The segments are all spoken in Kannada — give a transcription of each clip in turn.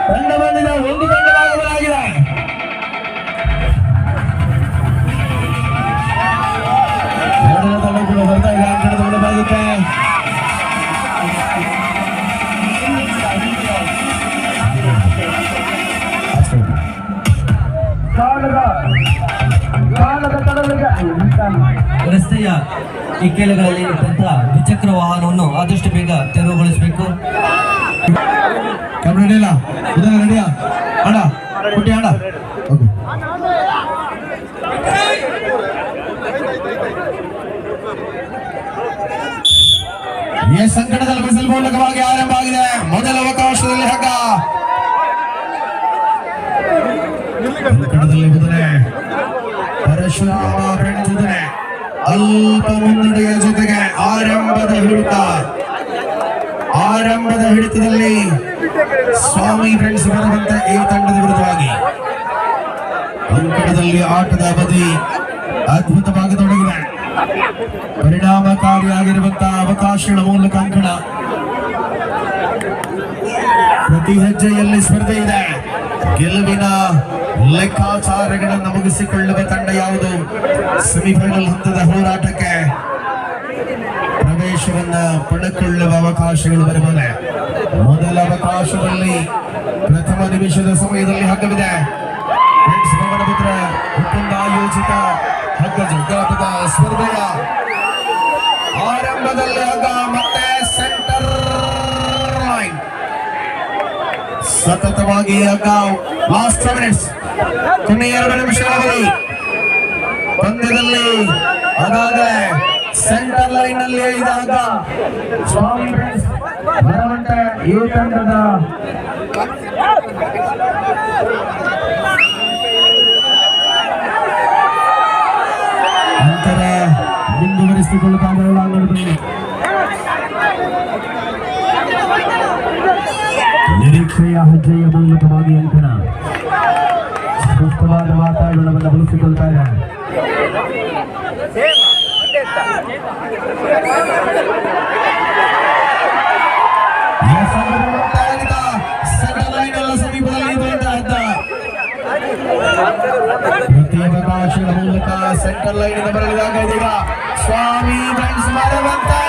ತಂಡ ಬಂದಿದೆ, ಒಂದು ತಂಡವಾಗಲಾಗಿದೆ. ಎರಡನೇ ತಂಡ ಕೂಡ ಬರ್ತಾ ಇದೆ, ಅಂಕಣದ ಒಳಗಾಗುತ್ತೆ. ರಸ್ತೆಯ ಇಕ್ಕೆಲೆಗಳಲ್ಲಿ ಇಟ್ಟಂತ ದ್ವಿಚಕ್ರ ವಾಹನವನ್ನು ಆದಷ್ಟು ಬೇಗ ತೆರವುಗೊಳಿಸಬೇಕು. ರೆಡಿಯಲ್ಲ ರೆಡಿಯಾ ಆಡ ಕುಟ್ಟಿ ಆಡ ಈ ಸಂಕಟದಲ್ಲಿ ಬಿಸಿಲು ಮೂಲಕವಾಗಿ ಆರಂಭ ಆಗಿದೆ. ಮೊದಲ ಅವಕಾಶದಲ್ಲಿ ಹಗ್ಗ ಸಂಕಟದಲ್ಲಿ ಕುದುರೆ ಪರಶುರಾಮ ಬೆಳೆದಿದ್ದಾರೆ. ಅಲ್ಪ ಮುನ್ನಡೆಯ ಜೊತೆಗೆ ಆರಂಭದ ಹಿಡಿತದಲ್ಲಿ ಸ್ವಾಮಿ ಫ್ರೆಂಡ್ಸ್ ಬರುವಂತೆ ಈ ತಂಡದ ವಿರುದ್ಧವಾಗಿ ಅಂಕಣದಲ್ಲಿ ಆಟದ ಅವಧಿ ಅದ್ಭುತವಾಗಿ ತೊಡಗಿದೆ. ಪರಿಣಾಮಕಾರಿಯಾಗಿರುವಂತಹ ಅವಕಾಶಗಳ ಮೂಲಕ ಅಂಕಣ. ಪ್ರತಿ ಹೆಜ್ಜೆಯಲ್ಲಿ ಸ್ಪರ್ಧೆ ಇದೆ. ಗೆಲುವಿನ ಲೆಕ್ಕಾಚಾರಗಳನ್ನು ಮುಗಿಸಿಕೊಳ್ಳುವ ತಂಡ ಯಾವುದು? ಸೆಮಿಫೈನಲ್ ಹಂತದ ಹೋರಾಟಕ್ಕೆ ಪ್ರವೇಶವನ್ನ ಪಡೆದುಕೊಳ್ಳುವ ಅವಕಾಶಗಳು ಬರಬಹುದು. ಮೊದಲ ಅವಕಾಶದಲ್ಲಿ ಪ್ರಥಮ ನಿಮಿಷದ ಸಮಯದಲ್ಲಿ ಹಗ್ಗವಿದೆ. ಭವನಪುತ್ರ ಒಪ್ಪಂದ ಆಯೋಜಿತ ಹಗ್ಗ ಜಗ್ಗಾಟದ ಸ್ಪರ್ಧೆಯ ಆರಂಭದಲ್ಲಿ ಹಗ್ಗ ಮತ್ತೆ ಸೆಂಟರ್ ಲೈನ್ ಸತತವಾಗಿ ಹಗ್ಗ. ಲಾಸ್ಟ್ ಮಿನಿಟ್ಸ್, ಕೊನೆಯ 2 ನಿಮಿಷಗಳಲ್ಲಿ ಪಂದ್ಯದಲ್ಲಿ ಅದಾಗಲೇ ಸೆಂಟರ್ ಲೈನ್ ನಲ್ಲಿ ಇದ್ದಾಗ ಸ್ವಾಮಿ ಬರುವಂತೆ ಈ ತಂಡದ ಅಂತರ ಮುಂದುವರಿಸಿಕೊಳ್ಳುತ್ತಾ ನಿರೀಕ್ಷೆಯ ಹೆಜ್ಜೆಯ ಮೂಲಕವಾಗಿ ಅಂಕಣ ಸ್ಪಷ್ಟವಾದ ವಾತಾವರಣವನ್ನು ಬಳಸಿಕೊಳ್ತಾ ಇದೆ. ಪ್ರತಿ ಅವಕಾಶಗಳ ಮೂಲಕ ಸೆಂಟರ್ ಲೈನ್ ಬರಲಿದಾಗ ಇದೀಗ ಸ್ವಾಮಿ ಫ್ರೆಂಡ್ಸ್ ಬರುವಂತೆ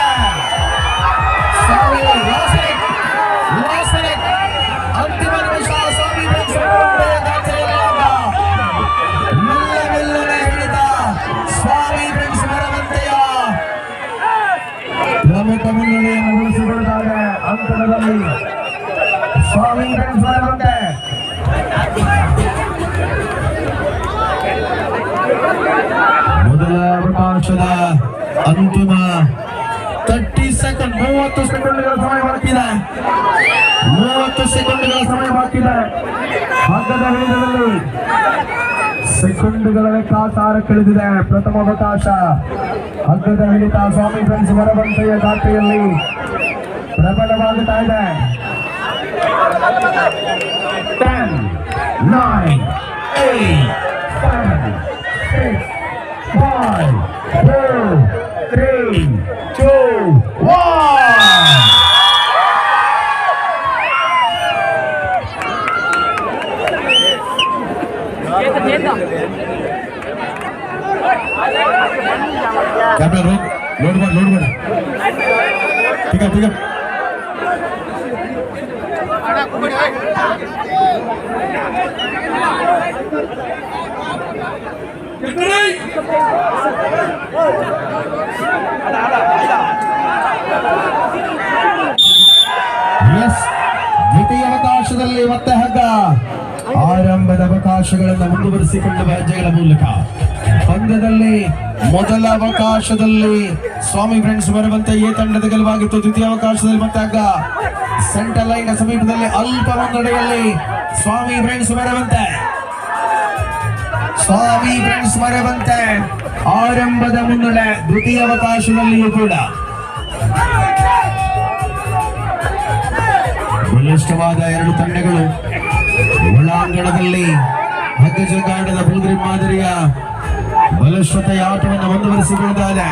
ಅಂತಿಮ ನಿಮಿಷ ಸ್ವಾಮಿ ಮೆಲ್ಲನೆ ಹಿಡಿದ ಸ್ವಾಮಿ ಫ್ರೆಂಡ್ಸ್ ಬರುವಂತೆಯ ಪ್ರಮುಖ ಮುನ್ನಡೆಯನ್ನು ಉಳಿಸಿಕೊಳ್ಳುತ್ತಾರೆ. ಅಂಕಣದಲ್ಲಿ ಸ್ವಾಮಿ ಫ್ರೆಂಡ್ಸ್ ಬರುವಂತೆ ಮೊದಲ ಅವಕಾಶದ ಅಂತಿಮ 30 ಸೆಕೆಂಡ್ 30 ಸೆಕೆಂಡ್ಗಳ ಸಮಯ ಬಾಕಿದೆ. 30 ಸೆಕೆಂಡ್ಗಳ ಸಮಯ ಬಾಕಿದೆ. ಹಗ್ಗದ ಹಿಡಿತದಲ್ಲಿ ಸೆಕೆಂಡ್ಗಳ ಲೆಕ್ಕಾಚಾರ ಕಳೆದಿದೆ. ಪ್ರಥಮ ಅವಕಾಶ ಹಗ್ಗದ ಹಿಡಿತ ಸ್ವಾಮಿ ಫ್ರೆಂಡ್ಸ್ ಬರವಂತೆಯ ದಾಖಲೆಯಲ್ಲಿ ಪ್ರಬಲವಾಗುತ್ತಾ ಇದೆ. 10, 9, 8, 7, 6, 5, 4, 3, 2, 1. कैमरा लोड कर ठीक है ದ್ವಿತೀಯ ಅವಕಾಶದಲ್ಲಿ ಮತ್ತೆ ಹಗ್ಗ. ಆರಂಭದ ಅವಕಾಶಗಳನ್ನು ಮುಂದುವರಿಸಿಕೊಳ್ಳುವ ಹೆಜ್ಜೆಗಳ ಮೂಲಕ ಪಂದ್ಯದಲ್ಲಿ ಮೊದಲ ಅವಕಾಶದಲ್ಲಿ ಸ್ವಾಮಿ ಫ್ರೆಂಡ್ಸ್ ಬರುವಂತೆ ಈ ತಂಡದ ಗೆಲುವಾಗಿತ್ತು. ದ್ವಿತೀಯ ಅವಕಾಶದಲ್ಲಿ ಮತ್ತೆ ಹಗ್ಗ. ಸೆಂಟರ್ ಲೈನ್ ಸಮೀಪದಲ್ಲಿ ಅಲ್ಪ ಮುನ್ನಡೆಯಲ್ಲಿ ಸ್ವಾಮಿ ಫ್ರೆಂಡ್ಸ್ ಬರುವಂತೆ ಆರಂಭದ ಮುನ್ನಡೆ. ದ್ವಿತೀಯ ಅವಕಾಶದಲ್ಲಿಯೂ ಕೂಡ ಬಲಿಷ್ಠವಾದ 2 ತಂಡಗಳು ಒಳಾಂಗಣದಲ್ಲಿ ಹಗ್ಗ ಜಗ್ಗಾಟದ ಬುಲ್ಗರಿ ಮಾದರಿಯ ಬಲಿಷ್ಠತೆಯ ಆಟವನ್ನು ಮುಂದುವರಿಸಿಕೊಳ್ಳುತ್ತಾರೆ.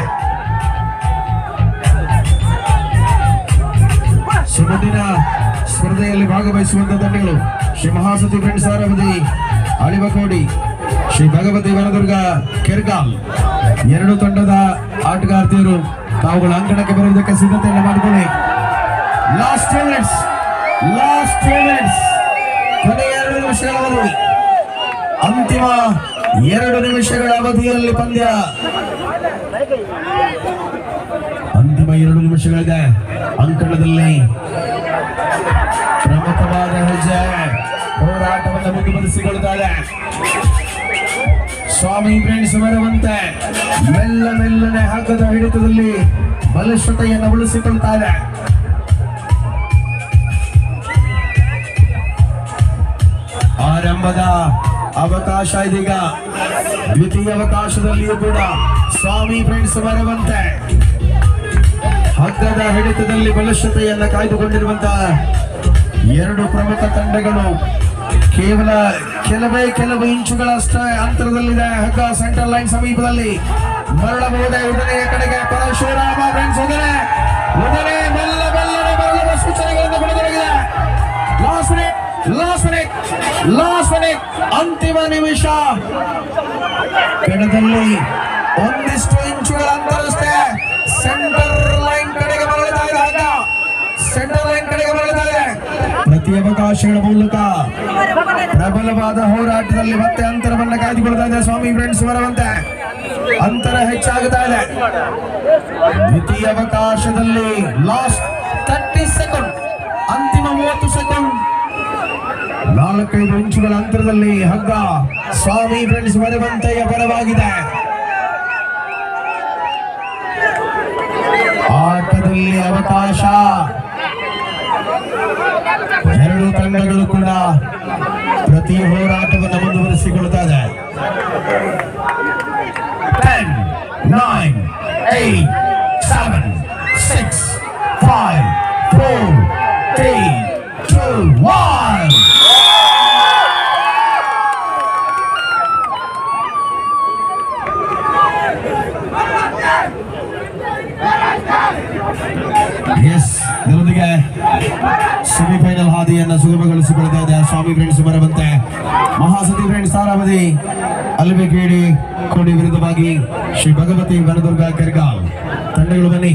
ಭಾಗವಹಿಸುವಂತಹ ತಂಡಗಳು ಶ್ರೀ ಮಹಾಸತಿ ಫ್ರೆಂಡ್ಸ್ ಅವರವಧಿ ಅಳಿವಕೋಡಿ, ಶ್ರೀ ಭಗವತಿ ವನದುರ್ಗ ಕೆರ್ಗಾಲ್. ಎರಡು ತಂಡದ ಆಟಗಾರ್ತಿಯರು ತಾವುಗಳ ಅಂಕಣಕ್ಕೆ ಬರುವುದಕ್ಕೆ ಸಿದ್ಧತೆಯನ್ನು ಮಾಡಿಕೊಳ್ಳಿ. ಲಾಸ್ಟ್ 2 minutes, ಕೊನೆಯ 2 ನಿಮಿಷಗಳ ಅವಧಿ, ಅಂತಿಮ 2 ನಿಮಿಷಗಳ ಅವಧಿಯಲ್ಲಿ ಪಂದ್ಯ. ಅಂತಿಮ 2 ನಿಮಿಷಗಳಿದೆ. ಅಂಕಣದಲ್ಲಿ ಪ್ರಮುಖವಾದ ಹೆಜ್ಜೆ ಹೋರಾಟವನ್ನು ಮುಂದುವರಿಸಿಕೊಳ್ಳುತ್ತಾರೆ. ಸ್ವಾಮಿ ಫ್ರೆಂಡ್ಸ್ ಬರುವಂತೆ ಮೆಲ್ಲನೆ ಹಗ್ಗದ ಹಿಡಿತದಲ್ಲಿ ಬಲಿಷ್ಠತೆಯನ್ನು ಉಳಿಸಿಕೊಳ್ಳುತ್ತಾರೆ. ಆರಂಭದ ಅವಕಾಶ ಇದೀಗ. ದ್ವಿತೀಯ ಅವಕಾಶದಲ್ಲಿಯೂ ಕೂಡ ಸ್ವಾಮಿ ಫ್ರೆಂಡ್ಸ್ ಬರುವಂತೆ ಹಗ್ಗದ ಹಿಡಿತದಲ್ಲಿ ಬಲಿಷ್ಠತೆಯನ್ನು ಕಾಯ್ದುಕೊಂಡಿರುವಂತಹ 2 ಪ್ರಮುಖ ತಂಡಗಳು ಕೇವಲ ಕೆಲವು ಇಂಚುಗಳಷ್ಟೇ ಅಂತರದಲ್ಲಿದೆ. ಹಗ್ಗ ಸೆಂಟ್ರಲ್ ಲೈನ್ ಸಮೀಪದಲ್ಲಿ ಮರಳಬಹುದೇ. ಉದನೆಯ ಕಡೆಗೆ ಪರಶುರಾಮ ಫ್ರೆಂಡ್ಸ್ ಉದನೆ ಮೆಲ್ಲನೆ ಮರಳುವ ಸೂಚನೆಗಳನ್ನು ಪಡೆದೊಳಗಿದೆ. ಲಾಸ್ಟ್ ಮಿನಿಟ್ ಅಂತಿಮ ನಿಮಿಷ. ಕಣದಲ್ಲಿ ಒಂದಿಷ್ಟು ಇಂಚುಗಳ ಅಂತರಷ್ಟೇ ಸೆಂಟರ್ ಲೈನ್ ಕಡೆಗೆ ಮರಳುತ್ತಾ ಇದೆ. ಹಗ್ಗ ಸೆಂಟರ್ ಲೈನ್ ಕಡೆಗೆ ಮರಳುತ್ತಾ ಇದೆ. ಪ್ರತಿ ಅವಕಾಶಗಳ ಮೂಲಕ ಪ್ರಬಲವಾದ ಹೋರಾಟದಲ್ಲಿ ಮತ್ತೆ ಅಂತರವನ್ನು ಕಾಯ್ದುಕೊಳ್ತಾ ಇದೆ ಸ್ವಾಮಿ ಫ್ರೆಂಡ್ಸ್ ಬರುವಂತೆ. ಅಂತರ ಹೆಚ್ಚಾಗುತ್ತಾ ಇದೆ. ದ್ವಿತೀಯ ಅವಕಾಶದಲ್ಲಿ ಲಾಸ್ಟ್ 30 ಸೆಕೆಂಡ್, ಅಂತಿಮ 30 ಸೆಕೆಂಡ್. 4-5 ಇಂಚುಗಳ ಅಂತರದಲ್ಲಿ ಹಗ್ಗ ಸ್ವಾಮಿ ಫ್ರೆಂಡ್ಸ್ ಬರುವಂತೆಯ ಪರವಾಗಿದೆ. ಆಟದಲ್ಲಿ ಅವಕಾಶ. 2 ತಂಡಗಳು ಕೂಡ ಪ್ರತಿ ಹೋರಾಟವನ್ನು ಮುಂದುವರಿಸಿಕೊಳ್ಳುತ್ತಾ ಇದೆ. 10, 9, 8, 7, 6, 5, 4, 3, 2, 1. ಇದರೊಂದಿಗೆ ಸೆಮಿಫೈನಲ್ ಹಾದಿಯನ್ನು ಸುಗಮಗೊಳಿಸಿಕೊಳ್ಳುತ್ತಾ ಇದೆ ಸ್ವಾಮಿ ಫ್ರೆಂಡ್ಸ್ ಬರುವಂತೆ. ಮಹಾಸತಿ ಫ್ರೆಂಡ್ಸ್ ತಾರಾವಧಿ ಅಲ್ಬೇಕೇಡಿ ಕೋಡಿ ವಿರುದ್ಧವಾಗಿ ಶ್ರೀ ಭಗವತಿ ವನದುರ್ಗ ಕೆರ್ಗಾಲ್ ತಂಡಗಳು ಬನ್ನಿ.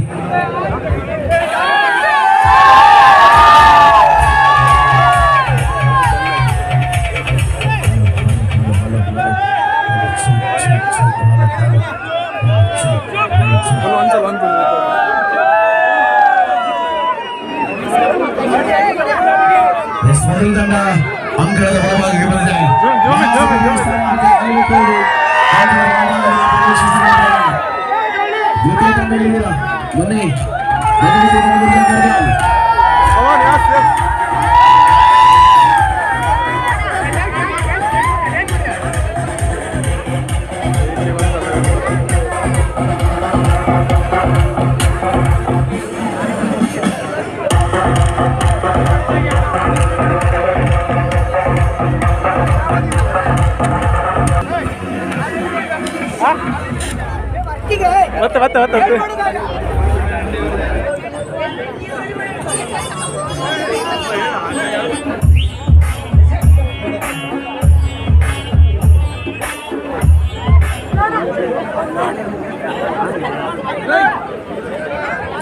ಮೊದಲ ತಂಡ ಅಂಕಣದ ಹೊರಭಾಗಕ್ಕೆ ಬಂದಿದೆ. ದ್ವಿತೀಯ ತಂಡಗಳಿಂದ ಬನ್ನಿ. ಮತ್ತೆ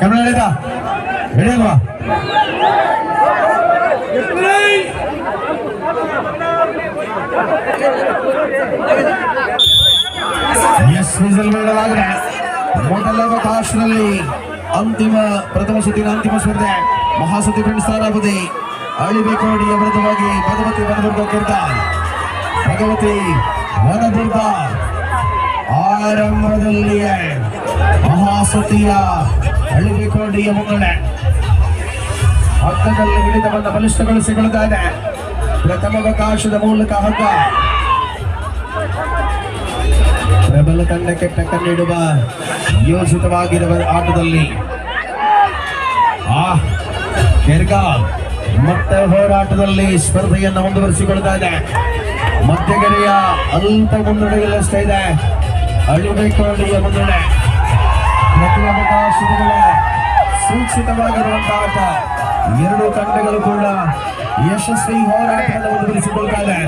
ಕ್ಯಾಮೆರಾ ಹಿಡಿದ ಹಿಡಿಯಲ್ವಾ? ಮೊದಲ ಅವಕಾಶದಲ್ಲಿ ಅಂತಿಮ ಪ್ರಥಮ ಸುತ್ತಿನ ಅಂತಿಮ ಸ್ಪರ್ಧೆ ಮಹಾಸತಿ ಫ್ರೆಂಡ್ಸ್ ತಾರಾವಧಿ ಅಳಿಬೇಕೋಡಿಯ ವಿರುದ್ಧವಾಗಿ ಭಗವತಿ ವನದುರ್ಗ ಕೆರ್ಗಾಲ್. ಭಗವತಿ ವನದುರ್ಗ ಆರಂಭದಲ್ಲಿಯೇ ಮಹಾಸತಿಯ ಅಳಿಬೇಕೋಡಿಯ ಮುಂಗಡೆ ಹಗ್ಗದಲ್ಲಿ ಹಿಡಿತವನ್ನು ಬಲಿಷ್ಠಗೊಳಿಸಿಕೊಳ್ಳುತ್ತಾ ಇದೆ. ಪ್ರಥಮ ಅವಕಾಶದ ಮೂಲಕ ಹಗ್ಗ ಪ್ರಬಲ ತಂಡಕ್ಕೆ ಟಕ್ಕರ್ ನೀಡುವ ಯೋಜಿತವಾಗಿರುವ ಆಟದಲ್ಲಿ ಕೆರ್ಗಾಲ್ ಮತ್ತೆ ಹೋರಾಟದಲ್ಲಿ ಸ್ಪರ್ಧೆಯನ್ನು ಮುಂದುವರಿಸಿಕೊಳ್ಳುತ್ತಾ ಇದೆ. ಮಧ್ಯಗೆರೆಯ ಅಲ್ಪ ಮುನ್ನಡೆಗಳಷ್ಟೇ ಇದೆ ಅಳಿಬೇಕೋಡಿಯ ಮುನ್ನಡೆ. ಪ್ರತಿ ಅವಕಾಶದ ಸೂಚಿತವಾಗಿರುವಂತಹ ಆಟ. ಎರಡು ತಂಡಗಳು ಕೂಡ ಯಶಸ್ವಿ ಹೋರಾಟವನ್ನು ಮುಂದುವರಿಸಿಕೊಳ್ತಾರೆ.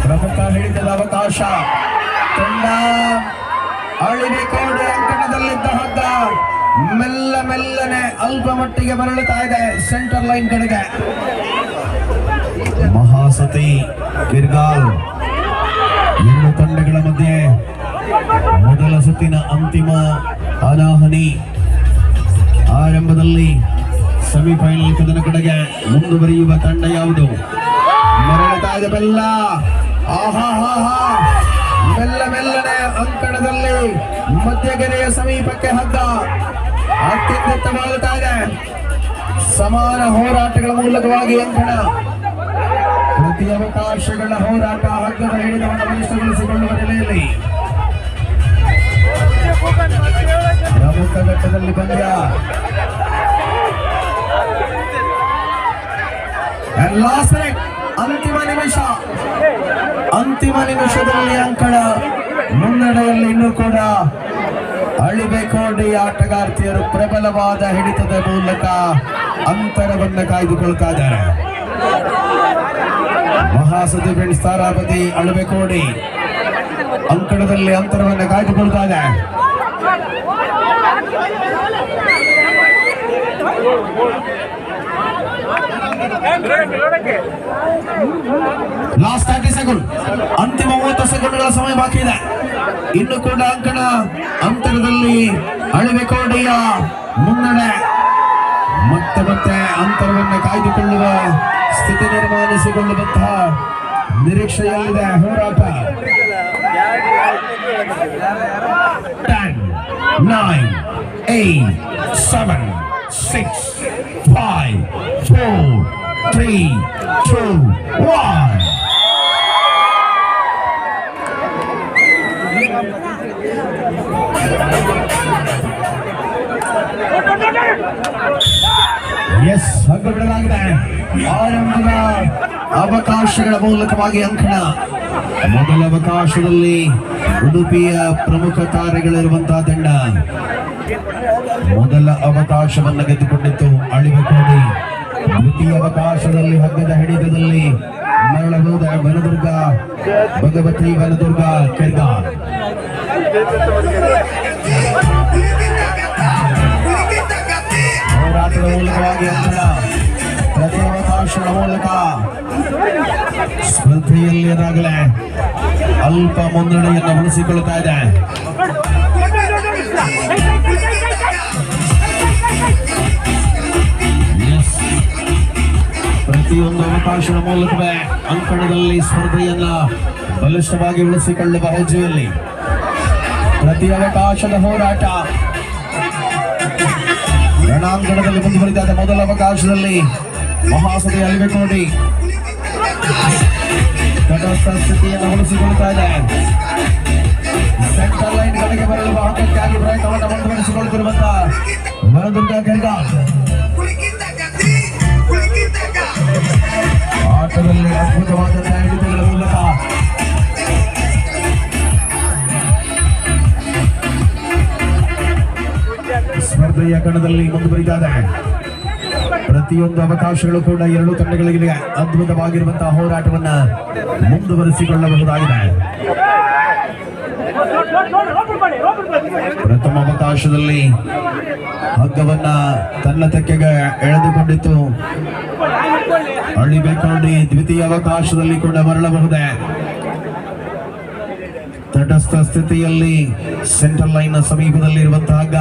ಪ್ರಮುಖ ಹಿಡಿತದ ಅವಕಾಶ. ತಂಡ ಅಳಿವಿಕೋಡೆ ಅಂಕಣದಲ್ಲಿದ್ದ ಹಗ್ಗ ಮೆಲ್ಲನೆ ಅಲ್ಪ ಮಟ್ಟಿಗೆ ಮರಳುತ್ತಾ ಇದೆ ಸೆಂಟರ್ ಲೈನ್ ಕಡೆಗೆ. ಮಹಾಸತಿ ಕಿರ್ಗಾಲ್ ಎರಡು ತಂಡಗಳ ಮಧ್ಯೆ ಮೊದಲ ಸುತ್ತಿನ ಅಂತಿಮ ಹಣಾಹಣಿ ಆರಂಭದಲ್ಲಿ ಸೆಮಿಫೈನಲ್ ಕದನ ಕಡೆಗೆ ಮುಂದುವರಿಯುವ ತಂಡ ಯಾವುದು? ಮರಳುತ್ತಾ ಇದೆ ಬೆಲ್ಲ. ಮೆಲ್ಲನೆ ಅಂಕಣದಲ್ಲಿ ಮಧ್ಯಗೆರೆಯ ಸಮೀಪಕ್ಕೆ ಹಗ್ಗ ಅತ್ಯಂತ ಮಾಡುತ್ತಾ ಇದೆ. ಸಮಾನ ಹೋರಾಟಗಳ ಮೂಲಕವಾಗಿ ಅಂಕಣ. ಪ್ರತಿ ಅವಕಾಶಗಳ ಹೋರಾಟ ಹಗ್ಗದ ಹಿಡಿತವನ್ನು ಬಲಿಷ್ಠಗೊಳಿಸಿಕೊಳ್ಳುವ ನೆಲೆಯಲ್ಲಿ ಪ್ರಮುಖ ಘಟ್ಟದಲ್ಲಿ ಪಂದ್ಯ. ಅಂತಿಮ ನಿಮಿಷದಲ್ಲಿ ಅಂಕಣ. ಮುನ್ನಡೆಯಲ್ಲಿ ಇನ್ನೂ ಕೂಡ ಅಳಿಬೇಕೋಡಿ ಆಟಗಾರ್ತಿಯರು ಪ್ರಬಲವಾದ ಹಿಡಿತದ ಮೂಲಕ ಅಂತರವನ್ನು ಕಾಯ್ದುಕೊಳ್ತಾ ಇದ್ದಾರೆ. ಮಹಾಸತಿ ಫ್ರೆಂಡ್ಸ್ ತಾರಾಪತಿ ಅಳಿಬೇಕೋಡಿ ಅಂಕಣದಲ್ಲಿ ಅಂತರವನ್ನು ಕಾಯ್ದುಕೊಳ್ತಾ ಇದೆ. ಲಾಸ್ಟ್ 30 ಸೆಕೆಂಡ್, ಅಂತಿಮ 30 ಸೆಕೆಂಡ್ಗಳ ಸಮಯ ಬಾಕಿ ಇದೆ. ಇನ್ನು ಕೂಡ ಅಂಕಣ ಅಂತರದಲ್ಲಿ ಅಳಿಬೇಕೋಡಿಯ ಮುನ್ನಡೆ. ಮತ್ತೆ ಅಂತರವನ್ನು ಕಾಯ್ದುಕೊಳ್ಳುವ ಸ್ಥಿತಿ ನಿರ್ಮಾಣಿಸಿಕೊಳ್ಳುವಂತಹ ನಿರೀಕ್ಷೆಯಲ್ಲಿದೆ ಹೋರಾಟ. 10, 9, 8, 7, 6, 5, 4, 3, 2, 1. ಎಸ್, ಹಗ್ಗ ಬಿಡಲಾಗಿದೆ. ಆರಂಭದ ಅವಕಾಶಗಳ ಮೂಲಕವಾಗಿ ಅಂಕಣ. ಮೊದಲ ಅವಕಾಶದಲ್ಲಿ ಉಡುಪಿಯ ಪ್ರಮುಖ ತಾರೆಗಳಿರುವಂತಹ ತಂಡ ಮೊದಲ ಅವಕಾಶವನ್ನು ಗೆದ್ದುಕೊಂಡಿತ್ತು ಅಳಿಬೇಕೋಡಿ. ದ್ವಿತೀಯ ಅವಕಾಶದಲ್ಲಿ ಹಗ್ಗದ ಹಿಡಿತದಲ್ಲಿ ಮರಳಬಹುದ ವನದುರ್ಗ ಭಗವತಿ ವನದುರ್ಗ ಕೆರ್ಗಾರ್. ಹೋರಾಟದ ಮೂಲಕವಾಗಿ ಅಂಕಣ. ಪ್ರತಿ ಅವಕಾಶಗಳ ಮೂಲಕ ಸ್ಪರ್ಧೆಯಲ್ಲಿ ಏನಾಗಲೇ ಅಲ್ಪ ಮುನ್ನಡೆಯನ್ನು ಉಳಿಸಿಕೊಳ್ಳುತ್ತಾ ಇದೆ. ಪ್ರತಿಯೊಂದು ಅವಕಾಶದ ಮೂಲಕವೇ ಅಂಕಣದಲ್ಲಿ ಸ್ಪರ್ಧೆಯನ್ನ ಬಲಿಷ್ಠವಾಗಿ ಉಳಿಸಿಕೊಳ್ಳುವ ಹೆಜ್ಜೆಯಲ್ಲಿ ಪ್ರತಿ ಅವಕಾಶದ ಹೋರಾಟ. ರಣಾಂಗಣದಲ್ಲಿ ಮುಂದುವರಿದ ಮೊದಲ ಅವಕಾಶದಲ್ಲಿ ಮಹಾಸತಿ ಅಳಿಬೇಕೋಡಿ ತಟಸ್ಥ ಸ್ಥಿತಿಯನ್ನು ಉಳಿಸಿಕೊಳ್ತಾ ಇದೆ. ಸೆಂಟರ್ ಲೈನ್ ಕಡೆಗೆ ಬರಲು ಹಕ್ಕಕ್ಕಾಗಿ ಪ್ರಯತ್ನವನ್ನು ಮುಂದುವರಿಸಿಕೊಳ್ಳುತ್ತಿರುವಂತಹ ವನದುರ್ಗ ಕೆರ್ಗಾರ್. ಆಟದಲ್ಲಿ ಅದ್ಭುತವಾದ ಹಿಡಿತಗಳ ಮೂಲಕ ಸ್ಪರ್ಧೆಯ ಕಣದಲ್ಲಿ ಮುಂದುವರಿದಿದೆ. ಪ್ರತಿಯೊಂದು ಅವಕಾಶಗಳು ಕೂಡ ಎರಡು ತಂಡಗಳಿಗೆ ಅದ್ಭುತವಾಗಿರುವಂತಹ ಹೋರಾಟವನ್ನ ಮುಂದುವರಿಸಿಕೊಳ್ಳಬಹುದಾಗಿದೆ. ಪ್ರಥಮ ಅವಕಾಶದಲ್ಲಿ ಹಗ್ಗವನ್ನ ತನ್ನ ತೆಕ್ಕೆಗೆ ಎಳೆದುಕೊಂಡಿತ್ತು ಅಳಿಬೇಕೋಡಿ. ದ್ವಿತೀಯ ಅವಕಾಶದಲ್ಲಿ ಕೂಡ ಮರಳಬಹುದೇ. ತಟಸ್ಥ ಸ್ಥಿತಿಯಲ್ಲಿ ಸೆಂಟ್ರಲ್ ಲೈನ್ ಸಮೀಪದಲ್ಲಿ ಇರುವಂತಹ ಹಗ್ಗ.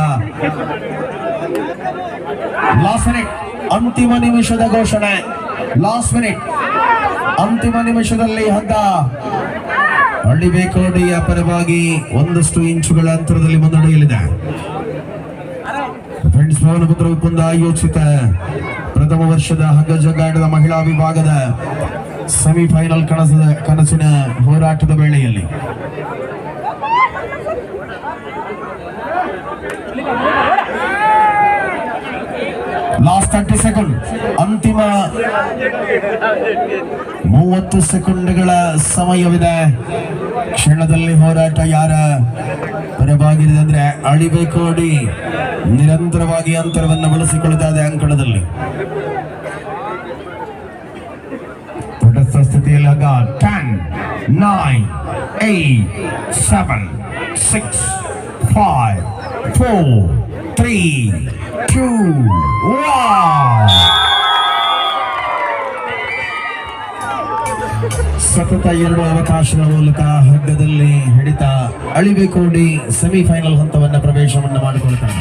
ಲಾಸ್ಟ್ ಮಿನಿಟ್ ಅಂತಿಮ ನಿಮಿಷದ ಘೋಷಣೆ. ಲಾಸ್ಟ್ ಮಿನಿಟ್ ಅಂತಿಮ ನಿಮಿಷದಲ್ಲಿ ಹಗ್ಗ ಅಳಿಬೇಕೋಡಿಯ ಪರವಾಗಿ ಒಂದಷ್ಟು ಇಂಚುಗಳ ಅಂತರದಲ್ಲಿ ಮುನ್ನಡೆಯಲಿದೆ. ಫ್ರೆಂಡ್ಸ್ ಭವನಪುತ್ರ ಒಪ್ಪಂದ ಆಯೋಜಿತ ಪ್ರಥಮ ವರ್ಷದ ಹಗ್ಗ ಜಗ್ಗಾಟದ ಮಹಿಳಾ ವಿಭಾಗದ ಸೆಮಿಫೈನಲ್ ಕನಸಿನ ಹೋರಾಟದ ವೇಳೆಯಲ್ಲಿ ಲಾಸ್ಟ್ 30 ಸೆಕೆಂಡ್, ಅಂತಿಮ 30 ಸೆಕೆಂಡ್ಗಳ ಸಮಯವಿದೆ. ಕ್ಷಣದಲ್ಲಿ ಹೋರಾಟ ಯಾರ ಪರವಾಗಿದೆ ಅಂದ್ರೆ ಅಳಿಬೇಕು ನೋಡಿ, ನಿರಂತರವಾಗಿ ಅಂತರವನ್ನು ಬಳಸಿಕೊಳ್ತಾ ಇದೆ ಅಂಕಣದಲ್ಲಿ. ತಟಸ್ಥ ಸ್ಥಿತಿಯಲ್ಲಿ ಆಗ 10, 9, 8, 7, 6, 5, 4, 3, 2, 1. ಸತತ 2 ಅವಕಾಶಗಳ ಮೂಲಕ ಹಗ್ಗದಲ್ಲಿ ಹಿಡಿತ ಅಳಿಬೇಕು ನೋಡಿ ಸೆಮಿಫೈನಲ್ ಹಂತವನ್ನ ಪ್ರವೇಶವನ್ನು ಮಾಡಿಕೊಳ್ತಾರೆ.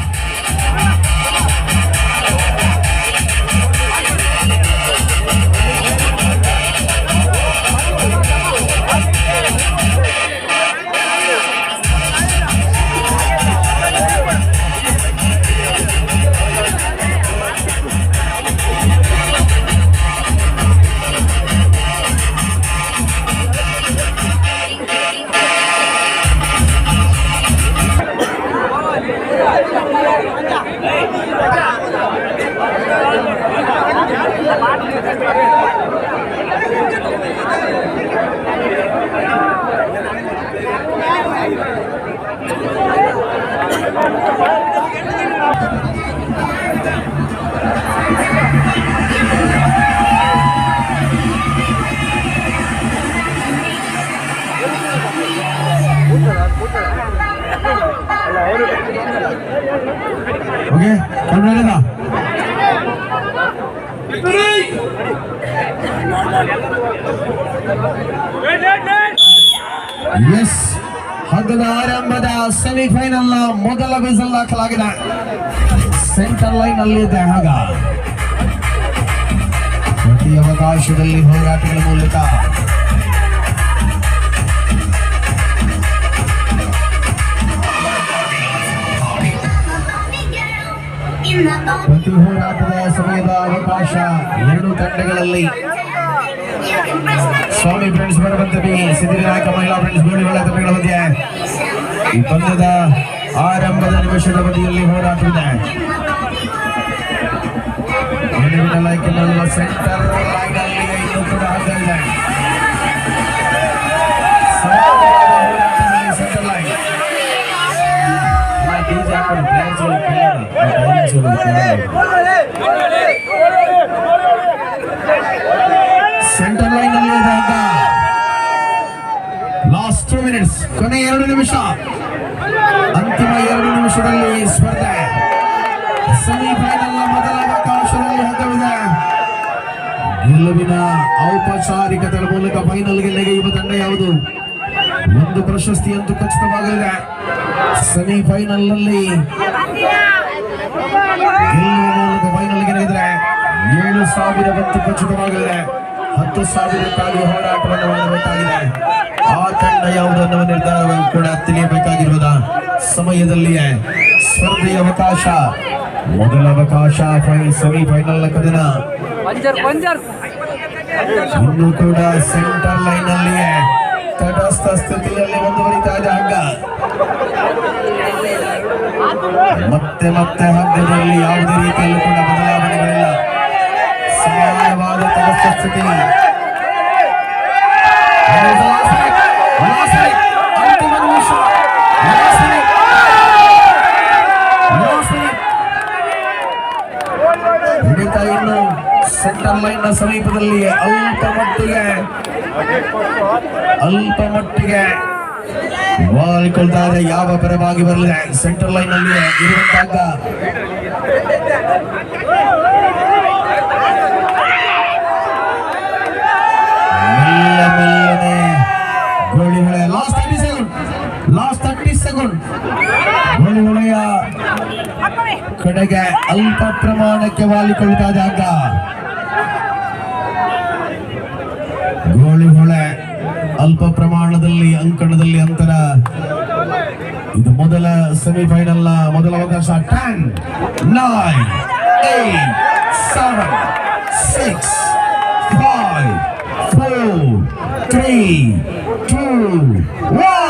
ಓಕೆ, ಕನ್ನಡ ಎಸ್, ಹಗ್ಗದ ಆರಂಭದ ಸೆಮಿಫೈನಲ್ ಮೊದಲ ವಿಸಲ್ ದಾಖಲಾಗಿದೆ. ಸೆಂಟರ್ ಲೈನ್ ಅಲ್ಲಿ ಇದೆ ಹಾಗ ಪ್ರತಿ ಅವಕಾಶದಲ್ಲಿ ಹೋರಾಟಗಳ ಮೂಲಕ ಪ್ರತಿ ಹೋರಾಟದ ಸಮಯದ ಅವಕಾಶ ಎರಡು ತಂಡಗಳಲ್ಲಿ. ಸ್ವಾಮಿ ಫ್ರೆಂಡ್ಸ್ ಬರುವಂತೆ ಸಿದ್ಧಿವಿನಾಯಕ ಮಹಿಳಾ ಫ್ರೆಂಡ್ಸ್ ಗೋಳಿಗಳ ತಂಡಗಳ ಮಧ್ಯೆ ಈ ಪಂದ್ಯದ ಆರಂಭದ ನಿಮಿಷದ ಬದಿಯಲ್ಲಿ ಹೋರಾಟವಿದೆ. ಸೆಂಟರ್ ಲೈನ್ ಅಲ್ಲಿ ಇನ್ನೂ ಕೂಡ ಇದೆ. ಸೆಂಟರ್ ಲೈನ್ ಸೆಂಟರ್ ಲೈನ್ ಅಲ್ಲಿ ಇದ್ದಾಗ ಲಾಸ್ಟ್ 2 ಮಿನಿಟ್ಸ್, ಕೊನೆ 2 ನಿಮಿಷ, ಅಂತಿಮ 2 ನಿಮಿಷದಲ್ಲಿ ಸ್ಪರ್ಧೆ. ಸೆಮಿಫೈನಲ್ ಮೊದಲ ಅವಕಾಶದಲ್ಲಿ ಹಗ್ಗವಿದೆ. ಗೆಲುವಿನ ಔಪಚಾರಿಕತೆಗಳ ಮೂಲಕ ಫೈನಲ್ಗೆ ನೆಗೆಯುವ ತಂಡ ಯಾವುದು? ಒಂದು ಪ್ರಶಸ್ತಿಯಂತೂ ಖಚಿತವಾಗಲಿದೆ. ಸೆಮಿಫೈನಲ್ ನಲ್ಲಿ ಗೆಲ್ಲುವ ಮೂಲಕ ಫೈನಲ್ಗೆ ನೆಗೆದರೆ 7,000 ಬಂತು ಖಚಿತವಾಗಲಿದೆ. 10,000ಕ್ಕಾಗಿ ಹೋರಾಟವನ್ನು ಮಾಡಬೇಕಾಗಿದೆ. ಆ ತಂಡ ಯಾವುದನ್ನು ನಿರ್ಧಾರವನ್ನು ಕೂಡ ತಿಳಿಯಬೇಕಾಗಿರುವುದ ಸಮಯದಲ್ಲಿಯೇ ಸ್ಪರ್ಧೆಯ ಅವಕಾಶ, ಮೊದಲ ಅವಕಾಶ ಸೆಮಿಫೈನಲ್ ಕದನ ಇನ್ನೂ ಕೂಡ ಸೆಂಟರ್ ಲೈನ್ ಅಲ್ಲಿಯೇ ತಟಸ್ಥ ಸ್ಥಿತಿಯಲ್ಲಿ ಮುಂದುವರಿತಾ ಇದೆ ಹಗ್ಗ. ಮತ್ತೆ ಮತ್ತೆ ಹಗ್ಗದಲ್ಲಿ ಯಾವುದೇ ರೀತಿಯಲ್ಲೂ ಕೂಡ ಬದಲಾವಣೆಗಳಿಲ್ಲ. ಸಮಾನವಾದ ತಟಸ್ಥ ಸ್ಥಿತಿ. ಅಂತಿಮ ನಿಮಿಷ ಹಿಡಿತ ಇನ್ನು ಸೆಂಟರ್ ಲೈನ್ ನ ಸಮೀಪದಲ್ಲಿ ಅಲ್ಪ ಮಟ್ಟಿಗೆ ವಾಲಿಕೊಳ್ತಾರೆ. ಯಾವ ಪರವಾಗಿ ಬರಲಿದೆ ಸೆಂಟರ್ ಲೈನ್ ನಲ್ಲಿ ಇರುವಂತಾಗ ಮೆಲ್ಲನೆ ಗೋಳಿಹೊಳೆ ಲಾಸ್ಟ್ 30 ಸೆಕೆಂಡ್ ಗೋಳಿಹೊಳೆಯ ಕಡೆಗೆ ಅಲ್ಪ ಪ್ರಮಾಣಕ್ಕೆ ವಾಲಿಕೊಳ್ತಾ ಇದ್ದಾಗ ಗೋಳಿಹೊಳೆ ಅಲ್ಪ ಪ್ರಮಾಣದಲ್ಲಿ ಅಂಕಣದಲ್ಲಿ ಅಂತರ. ಇದು ಮೊದಲ ಸೆಮಿಫೈನಲ್ ನ ಮೊದಲ ಅವಕಾಶ. 10, 9, 8, 7, 6, 5, 4, 3, 2, 1.